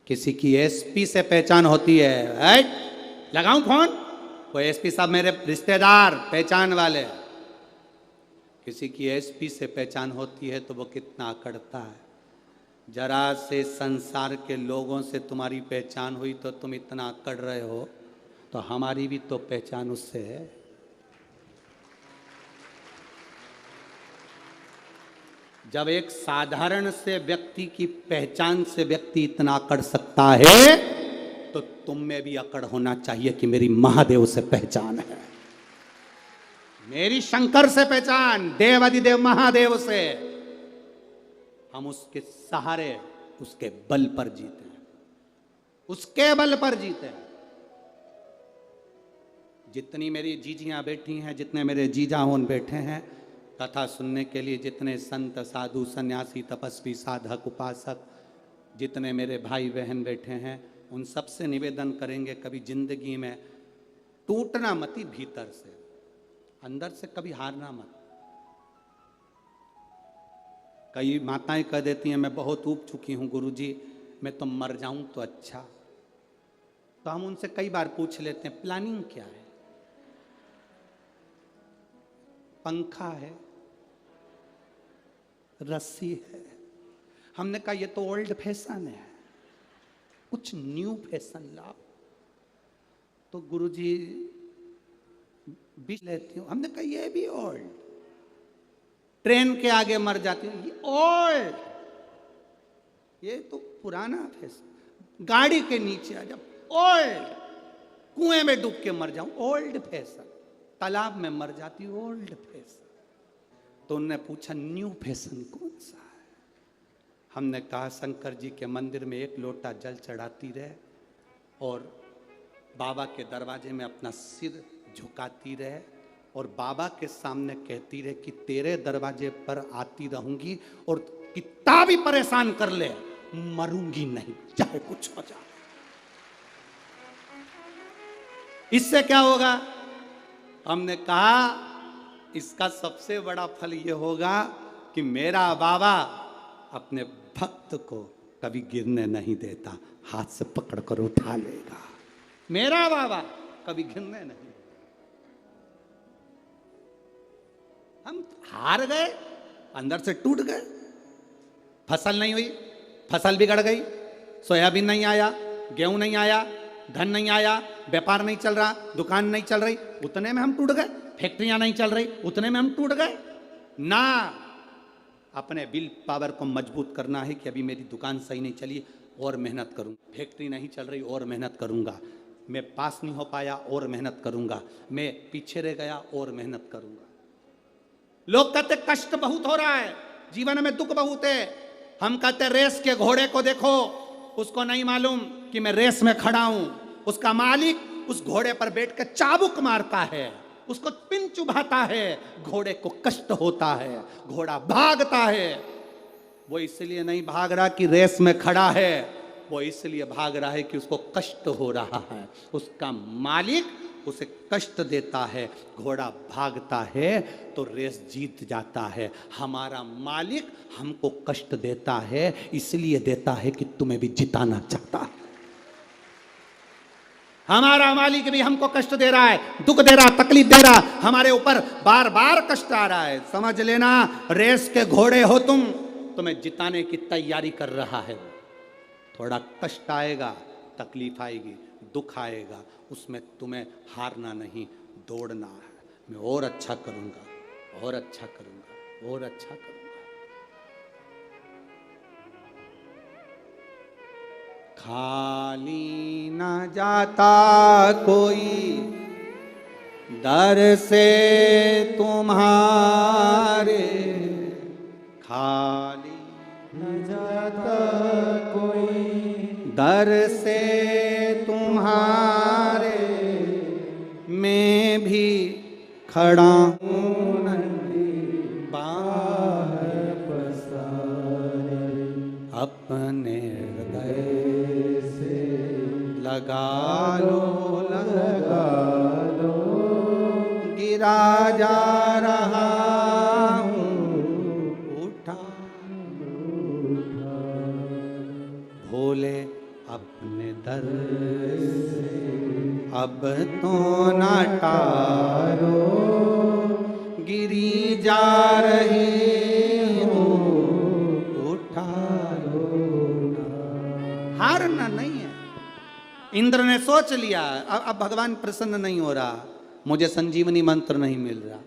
किसी की एसपी से पहचान होती है, लगाऊं फोन, वो एसपी साहब मेरे रिश्तेदार पहचान वाले। किसी की एसपी से पहचान होती है तो वो कितना अकड़ता है। जरा से संसार के लोगों से तुम्हारी पहचान हुई तो तुम इतना अकड़ रहे हो, तो हमारी भी तो पहचान उससे है। जब एक साधारण से व्यक्ति की पहचान से व्यक्ति इतना अकड़ सकता है, तो तुम में भी अकड़ होना चाहिए कि मेरी महादेव से पहचान है, मेरी शंकर से पहचान, देवाधिदेव महादेव से। हम उसके सहारे, उसके बल पर जीते हैं, उसके बल पर जीते हैं। जितनी मेरी जीजियां बैठी हैं, जितने मेरे जीजाओं बैठे हैं, कथा सुनने के लिए जितने संत साधु सन्यासी तपस्वी साधक उपासक, जितने मेरे भाई बहन बैठे हैं, उन सब से निवेदन करेंगे कभी जिंदगी में टूटना मत, ही भीतर से, अंदर से कभी हारना मत। कई माताएं कह देती हैं मैं बहुत ऊब चुकी हूं गुरुजी, मैं तो मर जाऊं तो अच्छा। तो हम उनसे कई बार पूछ लेते हैं प्लानिंग क्या है? पंखा है, रस्सी है। हमने कहा ये तो ओल्ड फैशन है, कुछ न्यू फैशन लाओ। तो गुरुजी भी लेती हूं। हमने कहा ये भी ओल्ड, ट्रेन के आगे मर जाती हूं, ये ओल्ड, ये तो पुराना फैशन। गाड़ी के नीचे आ जाओ, ओल्ड। कुएं में डूब के मर जाऊं, ओल्ड फैशन। तालाब में मर जाती, ओल्ड फैशन। तो उन्होंने पूछा न्यू फैशन कौन सा है? हमने कहा शंकर जी के मंदिर में एक लोटा जल चढ़ाती रहे और बाबा के दरवाजे में अपना सिर झुकाती रहे और बाबा के सामने कहती रहे कि तेरे दरवाजे पर आती रहूंगी और कितना भी परेशान कर ले मरूंगी नहीं, चाहे कुछ हो जाए। इससे क्या होगा? हमने कहा इसका सबसे बड़ा फल यह होगा कि मेरा बाबा अपने भक्त को कभी गिरने नहीं देता, हाथ से पकड़ कर उठा लेगा। मेरा बाबा कभी गिरने नहीं। हम हार गए, अंदर से टूट गए, फसल नहीं हुई, फसल बिगड़ गई, सोयाबीन नहीं आया, गेहूं नहीं आया, धन नहीं आया, व्यापार नहीं चल रहा, दुकान नहीं चल रही, उतने में हम टूट गए। फैक्ट्रियां नहीं चल रही, उतने में हम टूट गए ना। अपने विल पावर को मजबूत करना है कि अभी मेरी दुकान सही नहीं चली, और मेहनत करूं। फैक्ट्री नहीं चल रही, और मेहनत करूंगा। मैं पास नहीं हो पाया, और मेहनत करूंगा। मैं पीछे रह गया, और मेहनत करूंगा। लोग कहते कष्ट बहुत हो रहा है, जीवन में दुख बहुत है। हम कहते रेस के घोड़े को देखो, उसको नहीं मालूम कि मैं रेस में खड़ा हूं। उसका मालिक उस घोड़े पर बैठ कर चाबुक मारता है, उसको पिन चुभाता है, घोड़े को कष्ट होता है, घोड़ा भागता है। वो इसलिए नहीं भाग रहा कि रेस में खड़ा है, वो इसलिए भाग रहा है कि उसको कष्ट हो रहा है। उसका मालिक उसे कष्ट देता है, घोड़ा भागता है तो रेस जीत जाता है। हमारा मालिक हमको कष्ट देता है, इसलिए देता है कि तुम्हें भी जिताना चाहता है। हमारा मालिक भी हमको कष्ट दे रहा है, दुख दे रहा, तकलीफ दे रहा, हमारे ऊपर बार बार कष्ट आ रहा है। समझ लेना रेस के घोड़े हो तुम, तुम्हें जिताने की तैयारी कर रहा है। थोड़ा कष्ट आएगा, तकलीफ आएगी, दुख आएगा, उसमें तुम्हें हारना नहीं, दौड़ना है। मैं और अच्छा करूंगा, और अच्छा करूंगा, और अच्छा करूंगा। खाली न जाता कोई दर से तुम्हारे, खाली न जाता कोई दर से तुम्हारे, मैं भी खड़ा हूँ बाहर पसारे, अपने हृदय से लगा लो, लगा लो, गिरा जा रहा हूँ, उठा भोले अपने दर से अब तो ना टारो, गिरी जा रही हूँ, उठा लो। हारना नहीं है। इंद्र ने सोच लिया अब भगवान प्रसन्न नहीं हो रहा, मुझे संजीवनी मंत्र नहीं मिल रहा।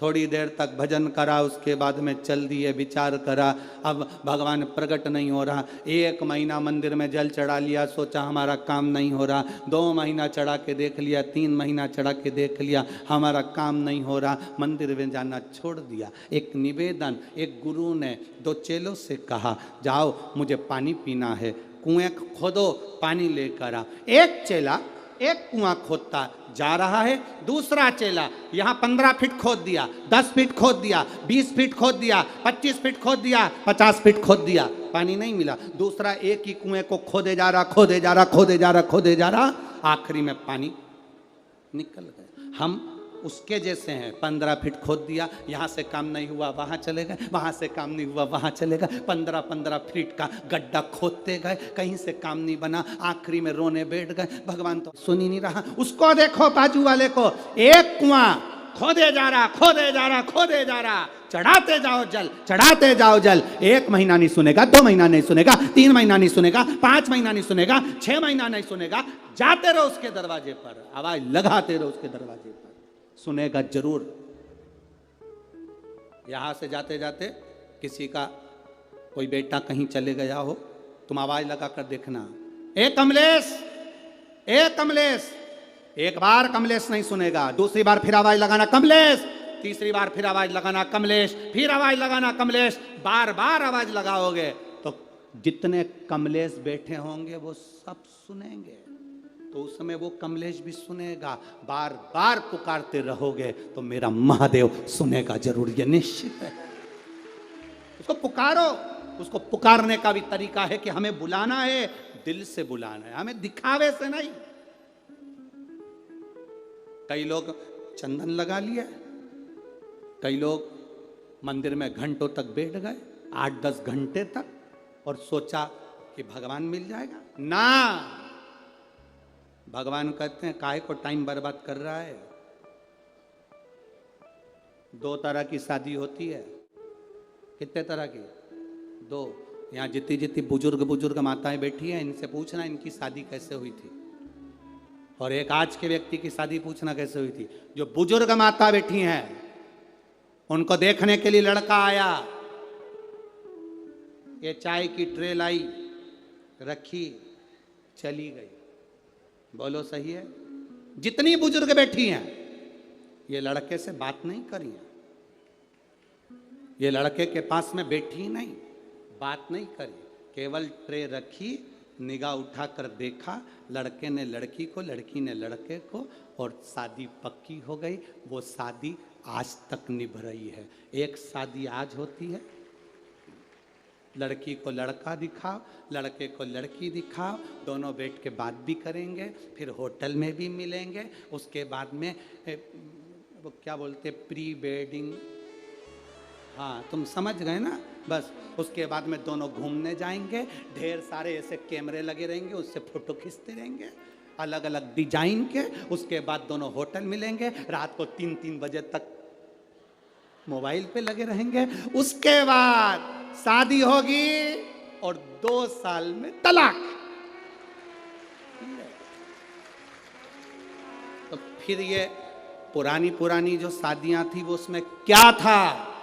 थोड़ी देर तक भजन करा, उसके बाद में चल दिए, विचार करा, अब भगवान प्रकट नहीं हो रहा। 1 महीना मंदिर में जल चढ़ा लिया, सोचा हमारा काम नहीं हो रहा। 2 महीना चढ़ा के देख लिया, 3 महीना चढ़ा के देख लिया, हमारा काम नहीं हो रहा, मंदिर में जाना छोड़ दिया। एक निवेदन, एक गुरु ने 2 चेलों से कहा, जाओ मुझे पानी पीना है, कुएं खोदो, पानी लेकर आ। एक चेला एक कुआं खोदता जा रहा है, दूसरा चेला यहाँ 15 फीट खोद दिया, 10 फीट खोद दिया, 20 फीट खोद दिया, 25 फीट खोद दिया, 50 फीट खोद दिया, पानी नहीं मिला। दूसरा एक ही कुएं को खोदे जा रहा, खोदे जा रहा, खोदे जा रहा, खोदे जा रहा, आखिरी में पानी निकल गया। हम उसके जैसे हैं, 15 फीट खोद दिया, यहाँ से काम नहीं हुआ वहाँ चले गए, वहाँ से काम नहीं हुआ वहाँ चले गए, 15-15 फीट का गड्ढा खोदते गए, कहीं से काम नहीं बना, आखिरी में रोने बैठ गए। भगवान तो सुन ही नहीं रहा। उसको देखो बाजू वाले को, एक कुआं खोदे जा रहा, खोदे जा रहा, खोदे जा रहा, चढ़ाते जाओ जल, चढ़ाते जाओ जल। 1 महीना नहीं सुनेगा, 2 महीना नहीं सुनेगा, 3 महीना नहीं सुनेगा, 5 महीना नहीं सुनेगा, 6 महीना नहीं सुनेगा। जाते रहो उसके दरवाजे पर, आवाज लगाते रहो उसके दरवाजे पर, सुनेगा जरूर। यहां से जाते जाते किसी का कोई बेटा कहीं चले गया हो, तुम आवाज लगा कर देखना, ए कमलेश, ए कमलेश। एक बार कमलेश नहीं सुनेगा, दूसरी बार फिर आवाज लगाना कमलेश, तीसरी बार फिर आवाज लगाना कमलेश, फिर आवाज लगाना कमलेश। बार बार आवाज लगाओगे तो जितने कमलेश बैठे होंगे वो सब सुनेंगे, तो उस समय वो कमलेश भी सुनेगा। बार बार पुकारते रहोगे तो मेरा महादेव सुनेगा जरूर, ये निश्चित है। उसको पुकारो। उसको पुकारने का भी तरीका है कि हमें बुलाना है, दिल से बुलाना है, हमें दिखावे से नहीं। कई लोग चंदन लगा लिया, कई लोग मंदिर में घंटों तक बैठ गए, 8-10 घंटे तक, और सोचा कि भगवान मिल जाएगा ना। भगवान कहते हैं काहे को टाइम बर्बाद कर रहा है। 2 तरह की शादी होती है। कितने तरह की? 2। यहाँ जितनी जितनी बुजुर्ग माताएं बैठी हैं, इनसे पूछना इनकी शादी कैसे हुई थी, और एक आज के व्यक्ति की शादी पूछना कैसे हुई थी। जो बुजुर्ग माता बैठी हैं उनको देखने के लिए लड़का आया, ये चाय की ट्रे लाई, रखी, चली गई। बोलो सही है? जितनी बुजुर्ग बैठी हैं ये लड़के से बात नहीं करी है, ये लड़के के पास में बैठी नहीं, बात नहीं करी, केवल ट्रे रखी, निगाह उठाकर देखा, लड़के ने लड़की को, लड़की ने लड़के को, और शादी पक्की हो गई। वो शादी आज तक निभ रही है। एक शादी आज होती है, लड़की को लड़का दिखाओ, लड़के को लड़की दिखाओ, दोनों बैठ के बात भी करेंगे, फिर होटल में भी मिलेंगे, उसके बाद में वो क्या बोलते, प्री वेडिंग, हाँ तुम समझ गए ना। बस उसके बाद में दोनों घूमने जाएंगे, ढेर सारे ऐसे कैमरे लगे रहेंगे, उससे फोटो खींचते रहेंगे अलग अलग डिजाइन के। उसके बाद दोनों होटल मिलेंगे, रात को 3-3 बजे तक मोबाइल पे लगे रहेंगे। उसके बाद शादी होगी और 2 साल में तलाक। तो फिर ये पुरानी जो शादियां थी वो उसमें क्या था?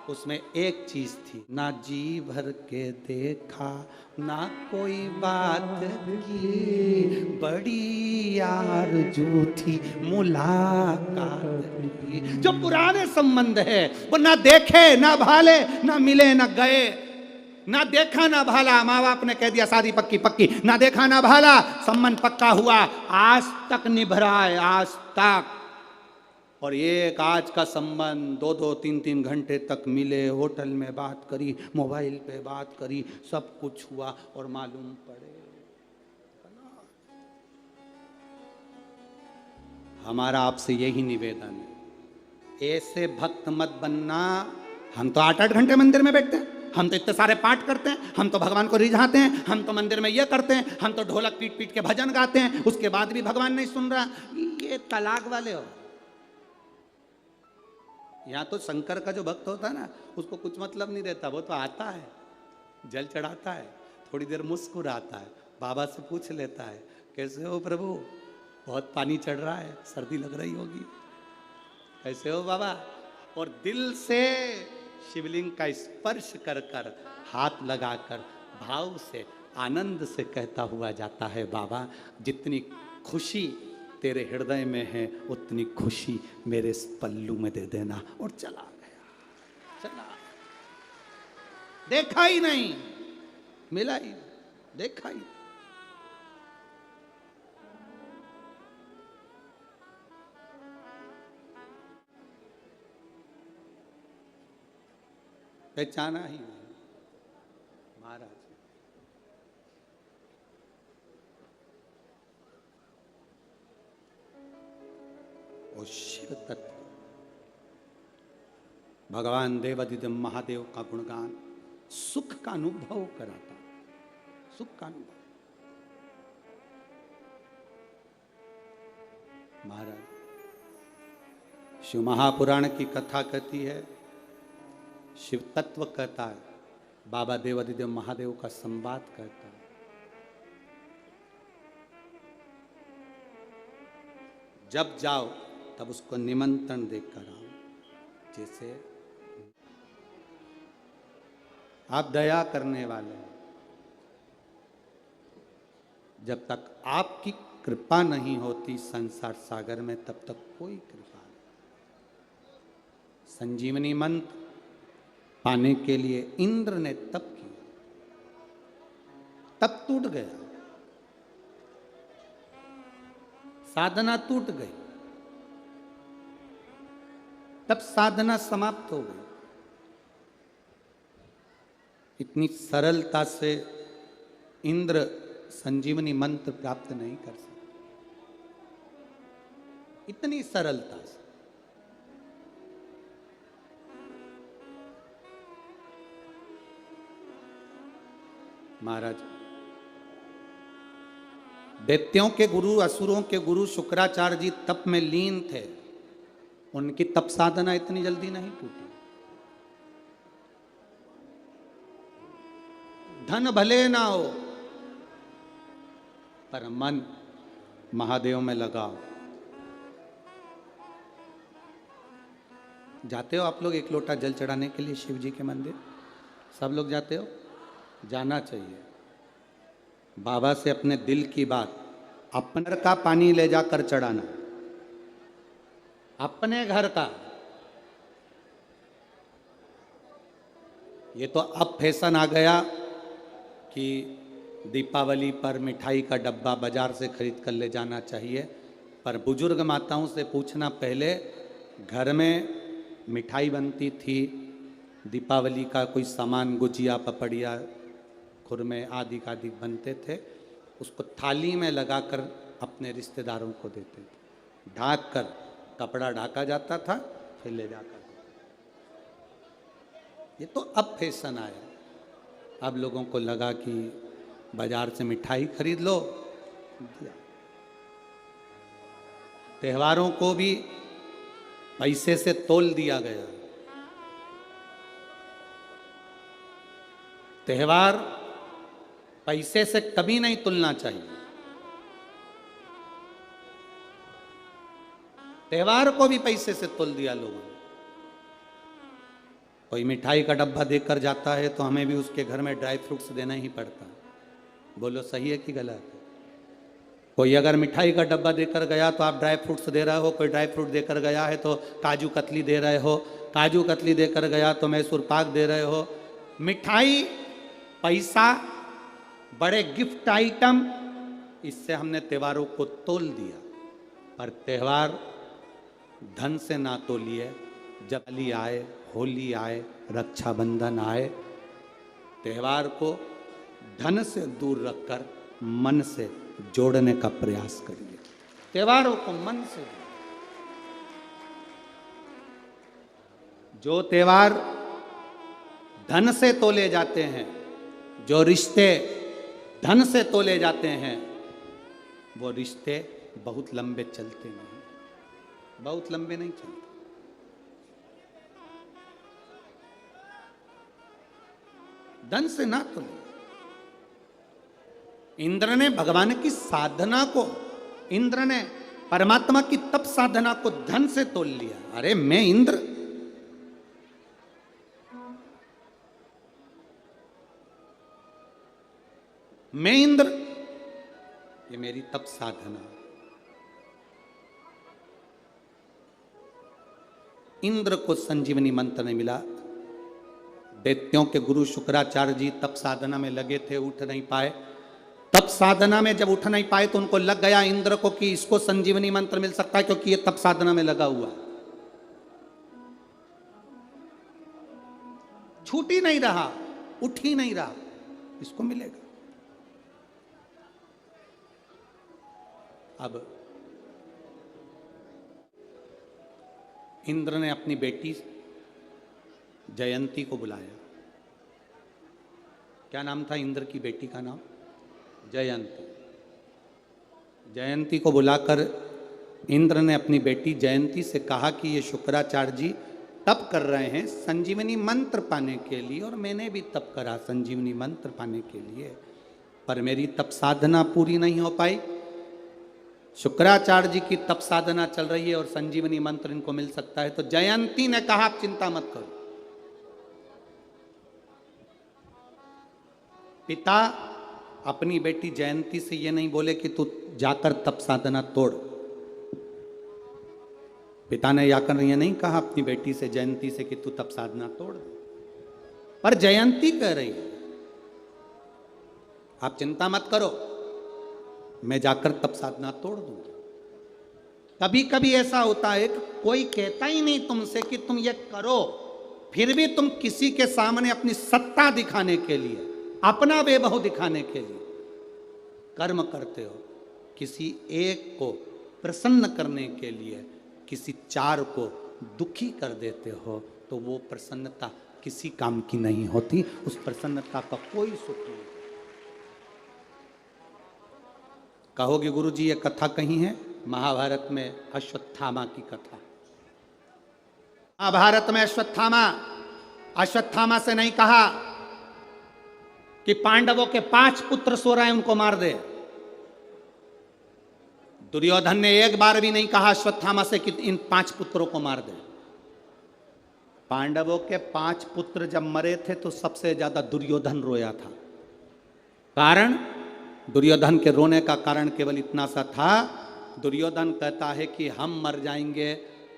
उसमें एक चीज थी, ना जी भर के देखा, ना कोई बात की, बड़ी आरज़ू थी मुलाकात की। जो पुराने संबंध है वो ना देखे ना भाले, ना मिले ना गए, ना देखा ना भाला। माँ बाप ने कह दिया शादी पक्की पक्की, ना देखा ना भाला, संबंध पक्का हुआ, आज तक निभ रहा है, आज तक। और एक आज का संबंध 2-2, 3-3 घंटे तक मिले, होटल में बात करी, मोबाइल पे बात करी, सब कुछ हुआ, और मालूम पड़े। हमारा आपसे यही निवेदन है, ऐसे भक्त मत बनना। हम तो 8-8 घंटे मंदिर में बैठते हैं, हम तो इतने सारे पाठ करते हैं, हम तो भगवान को रिझाते हैं, हम तो मंदिर में ये करते हैं, हम तो ढोलक पीट पीट के भजन गाते हैं, उसके बाद भी भगवान नहीं सुन रहा। ये तलाक वाले हो। यहाँ तो शंकर का जो भक्त होता है ना, उसको कुछ मतलब नहीं रहता, वो तो आता है, जल चढ़ाता है, थोड़ी देर मुस्कुराता है, बाबा से पूछ लेता है, कैसे हो प्रभु, बहुत पानी चढ़ रहा है, सर्दी लग रही होगी, कैसे हो बाबा। और दिल से शिवलिंग का स्पर्श कर कर, हाथ लगाकर, भाव से, आनंद से कहता हुआ जाता है, बाबा जितनी खुशी तेरे हृदय में है उतनी खुशी मेरे इस पल्लू में दे देना। और चला गया, चला, देखा ही नहीं, मिला ही, देखा ही। पहचाना ही नहीं महाराज। वो शिव तत्व, भगवान देवाधिदेव महादेव का गुणगान सुख का अनुभव कराता, सुख का अनुभव। महाराज शिव महापुराण की कथा कहती है, शिव तत्व कहता है, बाबा देवाधिदेव महादेव का संवाद कहता है। जब जाओ तब उसको निमंत्रण देकर आओ। जैसे आप दया करने वाले हैं, जब तक आपकी कृपा नहीं होती संसार सागर में तब तक कोई कृपा नहीं। संजीवनी मंत्र पाने के लिए इंद्र ने तप किया, तप टूट गया, साधना टूट गई, तब साधना समाप्त हो गई। इतनी सरलता से इंद्र संजीवनी मंत्र प्राप्त नहीं कर सकते, इतनी सरलता से। महाराज दैत्यों के गुरु, असुरों के गुरु शुक्राचार्य जी तप में लीन थे, उनकी तप साधना इतनी जल्दी नहीं टूटी। धन भले ना हो पर मन महादेव में लगाओ। जाते हो आप लोग एक लोटा जल चढ़ाने के लिए शिव जी के मंदिर? सब लोग जाते हो? जाना चाहिए। बाबा से अपने दिल की बात, अपने घर का पानी ले जाकर चढ़ाना, अपने घर का। ये तो अब फैशन आ गया कि दीपावली पर मिठाई का डब्बा बाजार से खरीद कर ले जाना चाहिए, पर बुजुर्ग माताओं से पूछना, पहले घर में मिठाई बनती थी, दीपावली का कोई सामान, गुजिया, पपड़िया, खुरमे आदि आदि बनते थे, उसको थाली में लगाकर अपने रिश्तेदारों को देते थे, ढाक कर, कपड़ा ढाका जाता था, फिर ले जाकर। ये तो अब फैशन आया। अब लोगों को लगा कि बाजार से मिठाई खरीद लो, दिया। त्योहारों को भी पैसे से तोल दिया गया। त्योहार पैसे से कभी नहीं तुलना चाहिए। त्योहार को भी पैसे से तोल दिया लोगों ने। कोई मिठाई का डब्बा देकर जाता है तो हमें भी उसके घर में ड्राई फ्रूट्स देना ही पड़ता है। बोलो सही है कि गलत है? कोई अगर मिठाई का डब्बा देकर गया तो आप ड्राई फ्रूट्स दे रहे हो, कोई ड्राई फ्रूट देकर गया है तो काजू कतली दे रहे हो, काजू कतली देकर गया तो मैसूर पाक दे रहे हो। मिठाई, पैसा, बड़े गिफ्ट आइटम, इससे हमने त्योहारों को तोल दिया। पर त्योहार धन से ना तोलिए। जब दिवाली आए, होली आए, रक्षाबंधन आए, त्योहार को धन से दूर रखकर मन से जोड़ने का प्रयास करिए। त्योहारों को मन से, जो त्योहार धन से तोले जाते हैं, जो रिश्ते धन से तोले जाते हैं, वो रिश्ते बहुत लंबे चलते नहीं, बहुत लंबे नहीं चलते। धन से ना तोले। इंद्र ने भगवान की साधना को, इंद्र ने परमात्मा की तप साधना को धन से तोल लिया। अरे मैं इंद्र, मैं इंद्र, ये मेरी तप साधना। इंद्र को संजीवनी मंत्र नहीं मिला। दैत्यों के गुरु शुक्राचार्य जी तप साधना में लगे थे, उठ नहीं पाए। तप साधना में जब उठ नहीं पाए तो उनको लग गया इंद्र को कि इसको संजीवनी मंत्र मिल सकता है क्योंकि ये तप साधना में लगा हुआ, छूट ही नहीं रहा, उठ ही नहीं रहा, इसको मिलेगा। अब इंद्र ने अपनी बेटी जयंती को बुलाया। क्या नाम था इंद्र की बेटी का नाम? जयंती। जयंती को बुलाकर इंद्र ने अपनी बेटी जयंती से कहा कि ये शुक्राचार्य जी तप कर रहे हैं संजीवनी मंत्र पाने के लिए, और मैंने भी तप करा संजीवनी मंत्र पाने के लिए, पर मेरी तप साधना पूरी नहीं हो पाई। शुक्राचार्य जी की तप साधना चल रही है और संजीवनी मंत्र इनको मिल सकता है। तो जयंती ने कहा आप चिंता मत करो, पिता अपनी बेटी जयंती से ये नहीं बोले कि तू जाकर तप साधना तोड़। पिता ने जाकर ये नहीं कहा अपनी बेटी से जयंती से कि तू तप साधना तोड़, पर जयंती कह रही है आप चिंता मत करो, मैं जाकर तप साधना तोड़ दूंगा। कभी कभी ऐसा होता है कि कोई कहता ही नहीं तुमसे कि तुम ये करो, फिर भी तुम किसी के सामने अपनी सत्ता दिखाने के लिए, अपना वैभव दिखाने के लिए कर्म करते हो। किसी एक को प्रसन्न करने के लिए किसी चार को दुखी कर देते हो तो वो प्रसन्नता किसी काम की नहीं होती, उस प्रसन्नता का कोई सुख नहीं। कहोगे गुरुजी ये कथा कहीं है? महाभारत में अश्वत्थामा की कथा। महाभारत में अश्वत्थामा से नहीं कहा कि पांडवों के 5 पुत्र सो रहे हैं उनको मार दे। दुर्योधन ने एक बार भी नहीं कहा अश्वत्थामा से कि इन 5 पुत्रों को मार दे। पांडवों के 5 पुत्र जब मरे थे तो सबसे ज्यादा दुर्योधन रोया था। कारण, दुर्योधन के रोने का कारण केवल इतना सा था, दुर्योधन कहता है कि हम मर जाएंगे,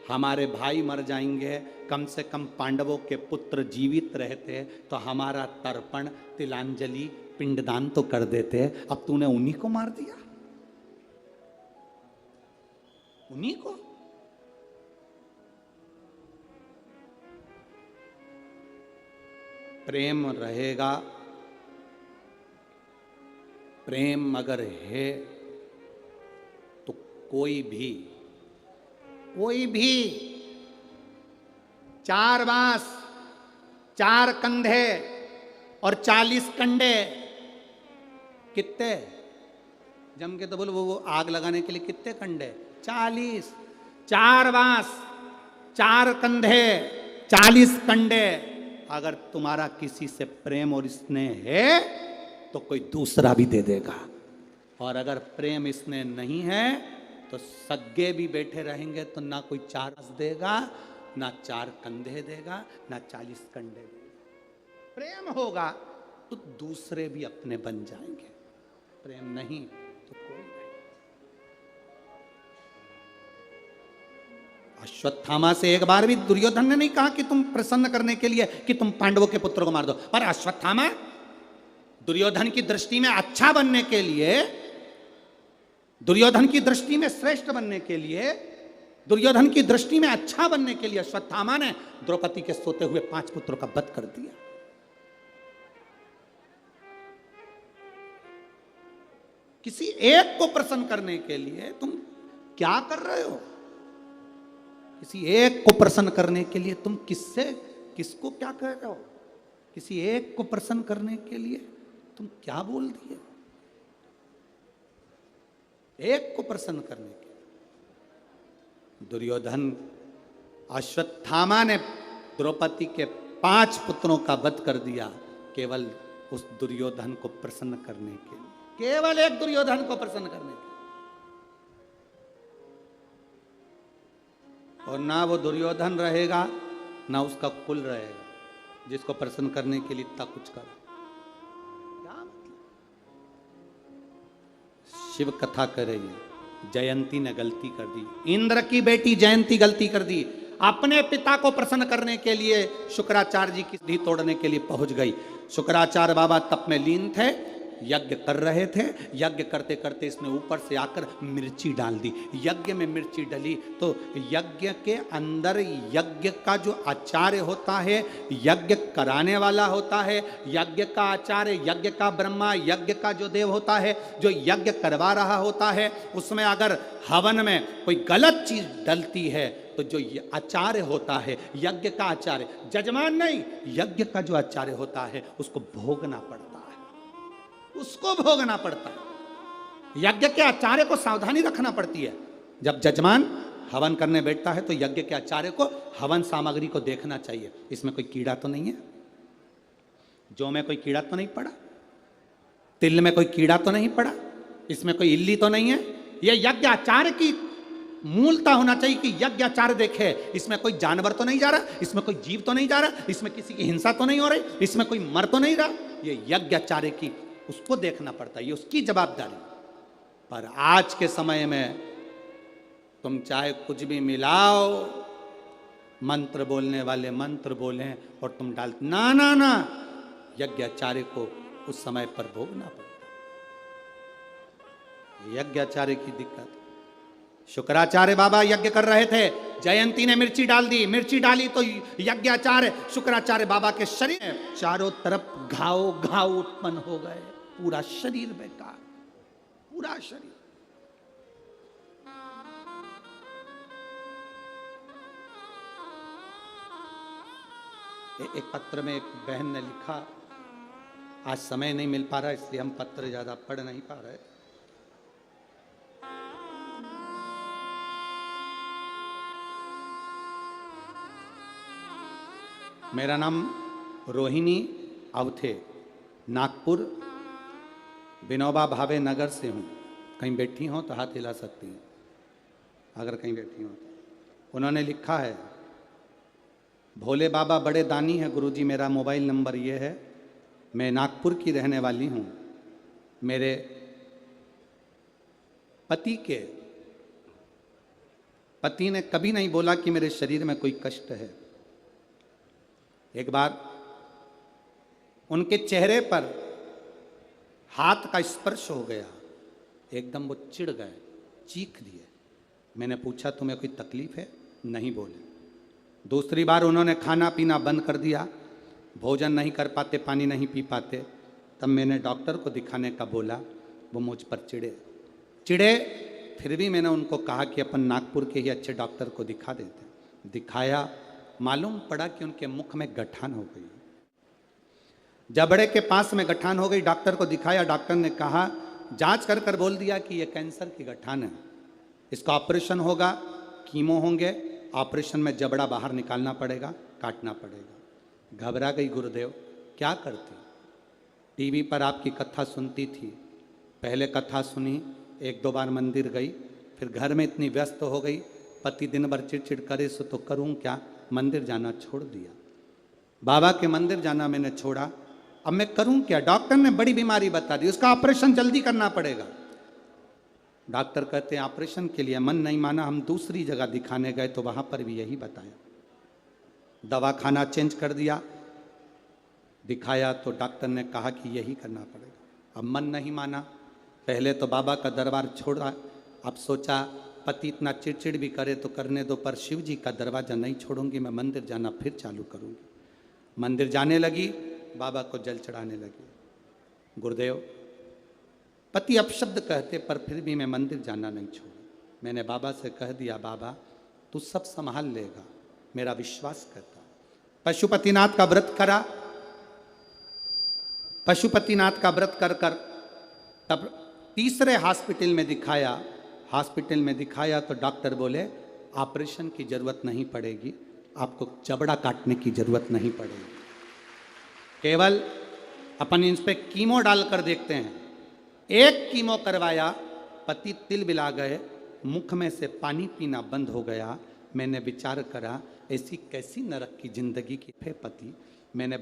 हमारे भाई मर जाएंगे, कम से कम पांडवों के पुत्र जीवित रहते तो हमारा तर्पण, तिलांजलि, पिंडदान तो कर देते, अब तूने उन्हीं को मार दिया, उन्हीं को। प्रेम रहेगा, प्रेम अगर है तो कोई भी 4 बांस, 4 कंधे और 40 कंडे, कितने जम के तो बोलो वो आग लगाने के लिए कितने कंडे? 40। 4 बांस, 4 कंधे, 40 कंडे। अगर तुम्हारा किसी से प्रेम और स्नेह है तो कोई दूसरा भी दे देगा, और अगर प्रेम स्नेह नहीं है तो सग्गे भी बैठे रहेंगे तो ना कोई 4 बांस देगा, ना 4 कंधे देगा, ना 40 कंडे देगा। प्रेम होगा तो दूसरे भी अपने बन जाएंगे, प्रेम नहीं तो कोई नहीं। अश्वत्थामा से एक बार भी दुर्योधन ने नहीं कहा कि तुम प्रसन्न करने के लिए कि तुम पांडवों के पुत्रों को मार दो, पर अश्वत्थामा दुर्योधन की दृष्टि में अच्छा बनने के लिए, दुर्योधन की दृष्टि में श्रेष्ठ बनने के लिए, दुर्योधन की दृष्टि में अच्छा बनने के लिए अश्वत्थामा ने द्रौपदी के सोते हुए 5 पुत्रों का वध कर दिया। किसी एक को प्रसन्न करने के लिए तुम क्या कर रहे हो? किसी एक को प्रसन्न करने के लिए तुम किसको क्या कह रहे हो? किसी एक को प्रसन्न करने के लिए तुम क्या बोल दिए? एक को प्रसन्न करने के लिए दुर्योधन, अश्वत्थामा ने द्रौपदी के 5 पुत्रों का वध कर दिया केवल उस दुर्योधन को प्रसन्न करने के लिए। केवल एक दुर्योधन को प्रसन्न करने के, और ना वो दुर्योधन रहेगा ना उसका कुल रहेगा जिसको प्रसन्न करने के लिए इतना कुछ कर। क्या मतलब? शिव कथा कर रही है, जयंती ने गलती कर दी, इंद्र की बेटी जयंती गलती कर दी, अपने पिता को प्रसन्न करने के लिए शुक्राचार्य जी की सीढ़ी तोड़ने के लिए पहुंच गई। शुक्राचार्य बाबा तप में लीन थे, यज्ञ कर रहे थे, यज्ञ करते करते इसने ऊपर से आकर मिर्ची डाल दी। यज्ञ में मिर्ची डली तो यज्ञ के अंदर यज्ञ का जो आचार्य होता है, यज्ञ कराने वाला होता है, यज्ञ का आचार्य, यज्ञ का ब्रह्मा, यज्ञ का जो देव होता है, जो यज्ञ करवा रहा होता है, उसमें अगर हवन में कोई गलत चीज डलती है तो जो आचार्य होता है, यज्ञ का आचार्य, जजमान नहीं, यज्ञ का जो आचार्य होता है उसको भोगना पड़ता है, उसको भोगना पड़ता है। यज्ञ के आचार्य को सावधानी रखना पड़ती है। जब जजमान हवन करने बैठता है तो यज्ञ के आचार्य को हवन सामग्री को देखना चाहिए, इसमें कोई कीड़ा तो नहीं है, जौ में कोई कीड़ा तो नहीं पड़ा, तिल में कोई कीड़ा तो नहीं पड़ा, इसमें कोई इल्ली तो नहीं है। यह यज्ञ आचार्य की मूलता होना चाहिए कि यज्ञ आचार्य देखे, इसमें कोई जानवर तो नहीं जा रहा, इसमें कोई जीव तो नहीं जा रहा, इसमें किसी की हिंसा तो नहीं हो रही, इसमें कोई मर तो नहीं रहा। ये यज्ञ आचार्य की उसको देखना पड़ता है, ये उसकी जवाबदारी। पर आज के समय में तुम चाहे कुछ भी मिलाओ, मंत्र बोलने वाले मंत्र बोलें और तुम डाल, ना ना ना, यज्ञ आचार्य को उस समय पर भोगना पड़ता। यज्ञ आचार्य की दिक्कत। शुक्राचार्य बाबा यज्ञ कर रहे थे, जयंती ने मिर्ची डाल दी, मिर्ची डाली तो यज्ञाचार्य शुक्राचार्य बाबा के शरीर में चारों तरफ घाव घाव उत्पन्न हो गए, पूरा शरीर बेकार, पूरा शरीर। एक पत्र में एक बहन ने लिखा, आज समय नहीं मिल पा रहा इसलिए हम पत्र ज्यादा पढ़ नहीं पा रहे। मेरा नाम रोहिणी अवथे, नागपुर विनोबा भावे नगर से हूँ। कहीं बैठी हो तो हाथ हिला सकती हैं अगर कहीं बैठी हो तो। उन्होंने लिखा है, भोले बाबा बड़े दानी हैं गुरुजी, मेरा मोबाइल नंबर ये है, मैं नागपुर की रहने वाली हूँ। मेरे पति ने कभी नहीं बोला कि मेरे शरीर में कोई कष्ट है। एक बार उनके चेहरे पर हाथ का स्पर्श हो गया, एकदम वो चिढ़ गए, चीख दिए। मैंने पूछा तुम्हें कोई तकलीफ है? नहीं बोले। दूसरी बार उन्होंने खाना पीना बंद कर दिया, भोजन नहीं कर पाते, पानी नहीं पी पाते। तब मैंने डॉक्टर को दिखाने का बोला, वो मुझ पर चिढ़े। फिर भी मैंने उनको कहा कि अपन नागपुर के ही अच्छे डॉक्टर को दिखा देते। दिखाया, मालूम पड़ा कि उनके मुख में गठान हो गई, जबड़े के पास में गठान हो गई। डॉक्टर को दिखाया, डॉक्टर ने कहा, जांच कर कर बोल दिया कि ये कैंसर की गठान है, इसका ऑपरेशन होगा, कीमो होंगे, ऑपरेशन में जबड़ा बाहर निकालना पड़ेगा, काटना पड़ेगा। घबरा गई गुरुदेव, क्या करती? टीवी पर आपकी कथा सुनती थी, पहले कथा सुनी, एक दो बार मंदिर गई, फिर घर में इतनी व्यस्त हो गई, पति दिन भर चिड़चिड़ करे सो तो करूं क्या, मंदिर जाना छोड़ दिया। बाबा के मंदिर जाना मैंने छोड़ा, अब मैं करूं क्या? डॉक्टर ने बड़ी बीमारी बता दी, उसका ऑपरेशन जल्दी करना पड़ेगा। डॉक्टर कहते हैं ऑपरेशन के लिए, मन नहीं माना, हम दूसरी जगह दिखाने गए तो वहां पर भी यही बताया। दवा खाना चेंज कर दिया, दिखाया तो डॉक्टर ने कहा कि यही करना पड़ेगा। अब मन नहीं माना, पहले तो बाबा का दरबार छोड़ा, अब सोचा पति इतना चिड़चिड़ भी करे तो करने दो, पर शिव जी का दरवाजा नहीं छोड़ूंगी, मैं मंदिर जाना फिर चालू करूंगी। मंदिर जाने लगी, बाबा को जल चढ़ाने लगी। गुरुदेव, पति अपशब्द कहते पर फिर भी मैं मंदिर जाना नहीं छोड़ा। मैंने बाबा से कह दिया, बाबा तू सब संभाल लेगा, मेरा विश्वास करता। पशुपतिनाथ का व्रत करा, पशुपतिनाथ का व्रत कर कर तब तीसरे हॉस्पिटल में दिखाया तो डॉक्टर बोले ऑपरेशन की जरूरत नहीं पड़ेगी, आपको जबड़ा काटने की जरूरत नहीं पड़ेगी, केवल अपन इन पे कीमो डालकर देखते हैं, एक कीमो करवाया, पति तिल बिला गए, मुख में से पानी पीना बंद हो गया। मैंने विचार करा ऐसी कैसी नरक की जिंदगी की थे पति। मैंने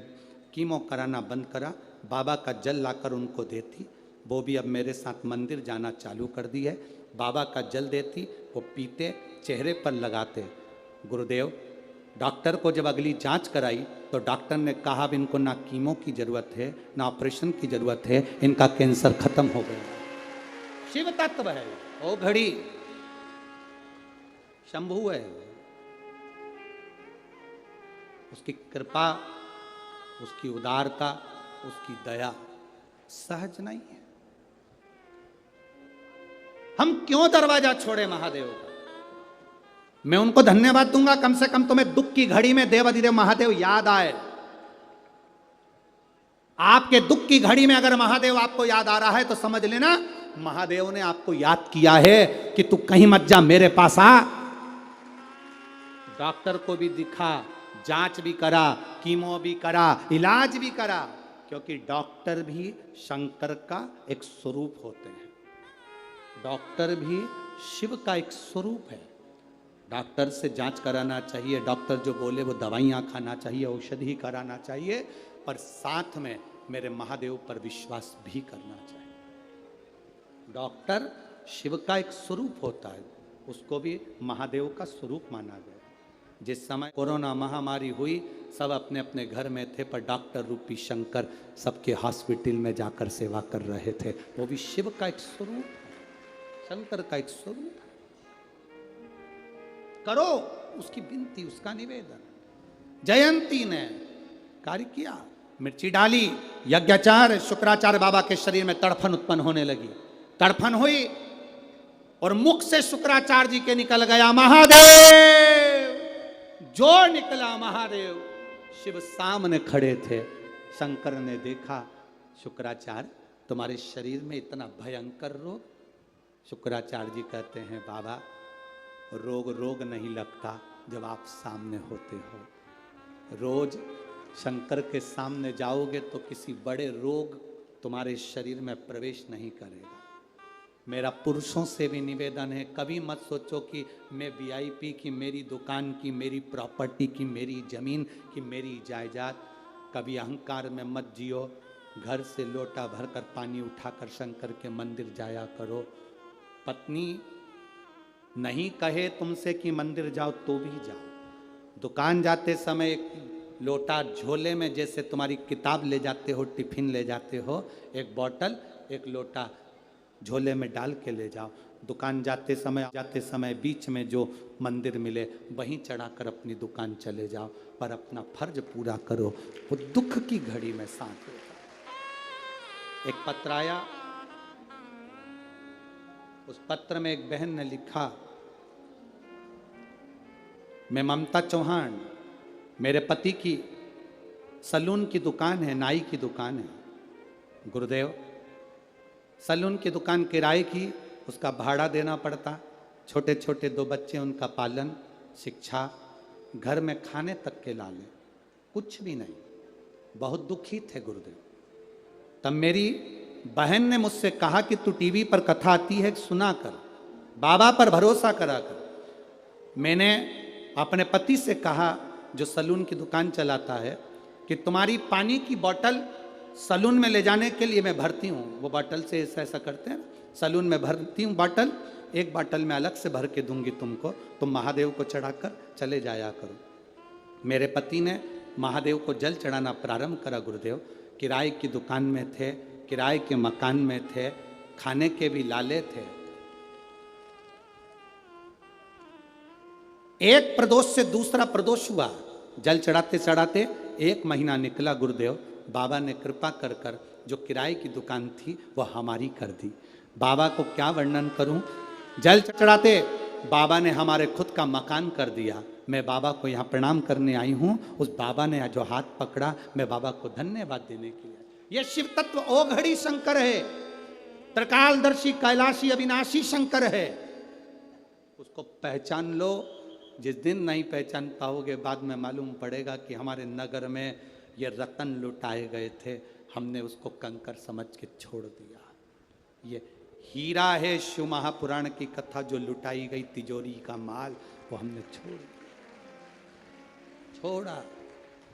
कीमो कराना बंद करा, बाबा का जल लाकर उनको देती, वो भी अब मेरे साथ मंदिर जाना चालू कर दी है। बाबा का जल देती, वो पीते, चेहरे पर लगाते। गुरुदेव, डॉक्टर को जब अगली जांच कराई तो डॉक्टर ने कहा अब इनको ना कीमो की जरूरत है ना ऑपरेशन की जरूरत है, इनका कैंसर खत्म हो गया। शिव तत्व है ओ घड़ी, शंभु है। उसकी कृपा, उसकी उदारता, उसकी दया सहज नहीं है। हम क्यों दरवाजा छोड़े महादेव का? मैं उनको धन्यवाद दूंगा, कम से कम तुम्हें दुख की घड़ी में देवाधिदेव महादेव याद आए। आपके दुख की घड़ी में अगर महादेव आपको याद आ रहा है तो समझ लेना महादेव ने आपको याद किया है कि तू कहीं मत जा, मेरे पास आ। डॉक्टर को भी दिखा, जांच भी करा, कीमो भी करा, इलाज भी करा, क्योंकि डॉक्टर भी शंकर का एक स्वरूप होते हैं। डॉक्टर भी शिव का एक स्वरूप है। डॉक्टर से जांच कराना चाहिए, डॉक्टर जो बोले वो दवाइयाँ खाना चाहिए, औषधि कराना चाहिए, पर साथ में मेरे महादेव पर विश्वास भी करना चाहिए। डॉक्टर शिव का एक स्वरूप होता है, उसको भी महादेव का स्वरूप माना गया। जिस समय कोरोना महामारी हुई, सब अपने अपने घर में थे, पर डॉक्टर रूपी शंकर सबके हॉस्पिटल में जाकर सेवा कर रहे थे। वो भी शिव का एक स्वरूप है, शंकर का एक स्वरूप है। करो उसकी विनती, उसका निवेदन। जयंती ने कार्य किया, मिर्ची डाली, यज्ञाचार्य शुक्राचार्य बाबा के शरीर में तड़फन उत्पन्न होने लगी। तड़फन हुई और मुख से शुक्राचार्य जी के निकल गया महादेव। जो निकला महादेव, शिव सामने खड़े थे। शंकर ने देखा, शुक्राचार्य तुम्हारे शरीर में इतना भयंकर रोग। शुक्राचार्य जी कहते हैं बाबा, रोग नहीं लगता जब आप सामने होते हो। रोज शंकर के सामने जाओगे तो किसी बड़े रोग तुम्हारे शरीर में प्रवेश नहीं करेगा। मेरा पुरुषों से भी निवेदन है, कभी मत सोचो कि मैं वीआईपी की, मेरी दुकान की, मेरी प्रॉपर्टी की, मेरी जमीन की, मेरी जायदाद। कभी अहंकार में मत जियो। घर से लोटा भरकर पानी उठाकर शंकर के मंदिर जाया करो। पत्नी नहीं कहे तुमसे कि मंदिर जाओ तो भी जाओ। दुकान जाते समय एक लोटा झोले में, जैसे तुम्हारी किताब ले जाते हो, टिफिन ले जाते हो, एक बोतल एक लोटा झोले में डाल के ले जाओ। दुकान जाते समय बीच में जो मंदिर मिले वहीं चढ़ाकर अपनी दुकान चले जाओ, पर अपना फर्ज पूरा करो। वो दुख की घड़ी में साथ होता। एक पत्र आया, उस पत्र में एक बहन ने लिखा, मैं ममता चौहान, मेरे पति की सलून की दुकान है, नाई की दुकान है। गुरुदेव, सलून की दुकान किराए की, उसका भाड़ा देना पड़ता, छोटे छोटे 2 बच्चे, उनका पालन, शिक्षा, घर में खाने तक के लाले, कुछ भी नहीं। बहुत दुखी थे गुरुदेव। तब मेरी बहन ने मुझसे कहा कि तू टीवी पर कथा आती है, सुना कर, बाबा पर भरोसा करा कर। मैंने अपने पति से कहा, जो सलून की दुकान चलाता है, कि तुम्हारी पानी की बोतल सलून में ले जाने के लिए मैं भरती हूँ। वो बोतल से ऐसा करते हैं, सलून में भरती हूँ बोतल, एक बोतल में अलग से भर के दूंगी तुमको, तुम महादेव को चढ़ाकर चले जाया करो। मेरे पति ने महादेव को जल चढ़ाना प्रारंभ करा। गुरुदेव, किराए की दुकान में थे, किराए के मकान में थे, खाने के भी लाले थे। एक प्रदोष से दूसरा प्रदोष हुआ, जल चढ़ाते चढ़ाते 1 महीना निकला। गुरुदेव, बाबा ने कृपा कर कर जो किराए की दुकान थी वो हमारी कर दी। बाबा को क्या वर्णन करूं, जल चढ़ाते बाबा ने हमारे खुद का मकान कर दिया। मैं बाबा को यहाँ प्रणाम करने आई हूँ। उस बाबा ने जो हाथ पकड़ा, मैं बाबा को धन्यवाद देने के लिए। यह शिव तत्व ओघड़ी शंकर है, त्रिकालदर्शी कैलाशी अविनाशी शंकर है। उसको पहचान लो। जिस दिन नहीं पहचान पाओगे, बाद में मालूम पड़ेगा कि हमारे नगर में ये रतन लुटाए गए थे, हमने उसको कंकर समझ के छोड़ दिया। ये हीरा है शिव महापुराण की कथा, जो लुटाई गई तिजोरी का माल वो हमने छोड़ा।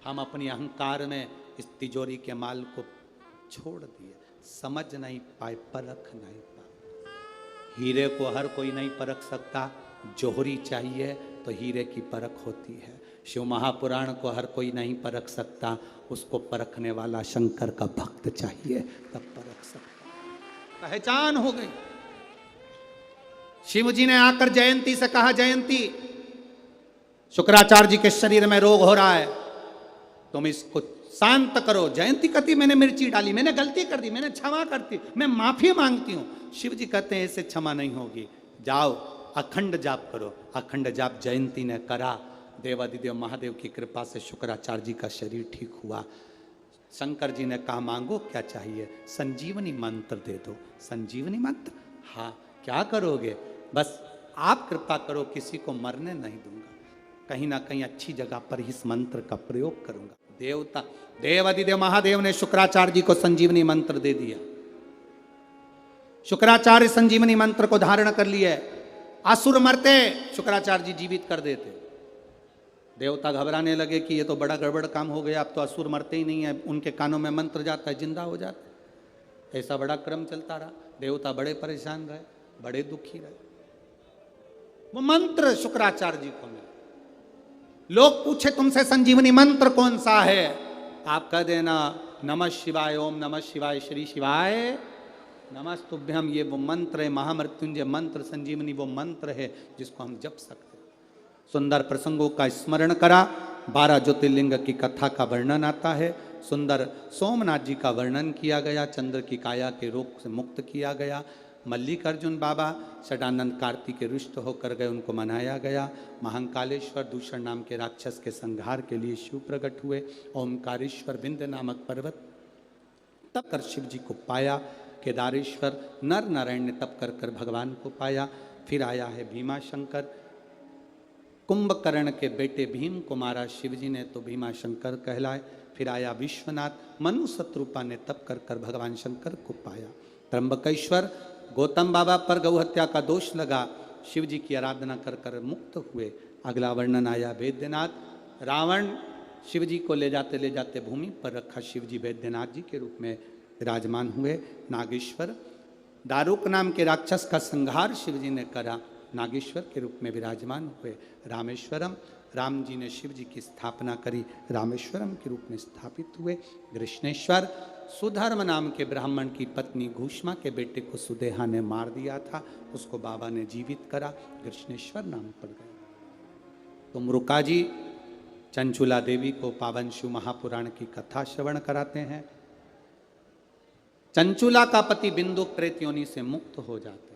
हम अपनी अहंकार में इस तिजोरी के माल को छोड़ दिए, समझ नहीं पाए, परख नहीं पाए। हीरे को हर कोई नहीं परख सकता, जोहरी चाहिए तो हीरे की परख होती है। शिव महापुराण को हर कोई नहीं परख सकता, उसको परखने वाला शंकर का भक्त चाहिए, तब परख सकता। पहचान हो गई। शिव जी ने आकर जयंती से कहा, जयंती शुक्राचार्य जी के शरीर में रोग हो रहा है, तुम इसको शांत करो। जयंती कहती मैंने मिर्ची डाली, मैंने गलती कर दी, मैंने क्षमा करती, मैं माफी मांगती हूं। शिव जी कहते हैं ऐसे क्षमा नहीं होगी, जाओ अखंड जाप करो। अखंड जाप जयंती ने करा, देवादिदेव महादेव की कृपा से शुक्राचार्य जी का शरीर ठीक हुआ। शंकर जी ने कहा मांगो क्या चाहिए, संजीवनी मंत्र दे दो। संजीवनी मंत्र, हाँ क्या करोगे, बस आप कृपा करो, किसी को मरने नहीं दूंगा, कहीं ना कहीं अच्छी जगह पर इस मंत्र का प्रयोग करूंगा। देवता देवादिदेव महादेव ने शुक्राचार्य जी को संजीवनी मंत्र दे दिया। शुक्राचार्य संजीवनी मंत्र को धारण कर लिए, असुर मरते शुक्राचार्य जी जीवित कर देते। देवता घबराने लगे कि ये तो बड़ा गड़बड़ काम हो गया, अब तो असुर मरते ही नहीं है, उनके कानों में मंत्र जाता है, जिंदा हो जाते। ऐसा बड़ा क्रम चलता रहा, देवता बड़े परेशान रहे, बड़े दुखी रहे। वो मंत्र शुक्राचार्य जी को मिला। लोग पूछे तुमसे संजीवनी मंत्र कौन सा है, आप कह देना नमः शिवाय, ओम नमः शिवाय, श्री शिवाय नमस्तुभ्यम। ये वो मंत्र है, महामृत्युंजय मंत्र, संजीवनी वो मंत्र है जिसको हम जप सकते हैं। सुंदर प्रसंगों का स्मरण करा, 12 ज्योतिर्लिंग की कथा का वर्णन आता है। सुंदर सोमनाथ जी का वर्णन किया गया, चंद्र की काया के रोग से मुक्त किया गया। मल्लिकार्जुन बाबा षडानंद कार्तिक के रुष्ट होकर गए, उनको मनाया गया। महाकालेश्वर दूषण नाम के राक्षस के संहार के लिए शिव प्रकट हुए। ओमकारेश्वर विंध्य नामक पर्वत तप कर शिव जी को पाया। केदारेश्वर नर नारायण ने तप कर कर भगवान को पाया। फिर आया है भीमा शंकर, कुंभकर्ण के बेटे भीम को मारा शिव जी ने, तो भीमा शंकर कहलाए। फिर आया विश्वनाथ, मनु शत्रुपा ने तप कर कर भगवान शंकर को पाया। त्र्यंबकेश्वर गौतम बाबा पर गौ हत्या का दोष लगा, शिव जी की आराधना कर कर मुक्त हुए। अगला वर्णन आया वैद्यनाथ, रावण शिव जी को ले जाते भूमि पर रखा, शिव जी वैद्यनाथ जी के रूप में विराजमान हुए। नागेश्वर दारुक नाम के राक्षस का संहार शिव जी ने करा, नागेश्वर के रूप में विराजमान हुए। रामेश्वरम, राम जी ने शिव जी की स्थापना करी, रामेश्वरम के रूप में स्थापित हुए। कृष्णेश्वर सुधर्म नाम के ब्राह्मण की पत्नी घूष्मा के बेटे को सुदेहा ने मार दिया था, उसको बाबा ने जीवित करा, कृष्णेश्वर नाम पड़ गया। तुमरुका जी चंचुला देवी को पावन शिव महापुराण की कथा श्रवण कराते हैं। चंचुला का पति बिंदु प्रेत योनि से मुक्त हो जाते हैं।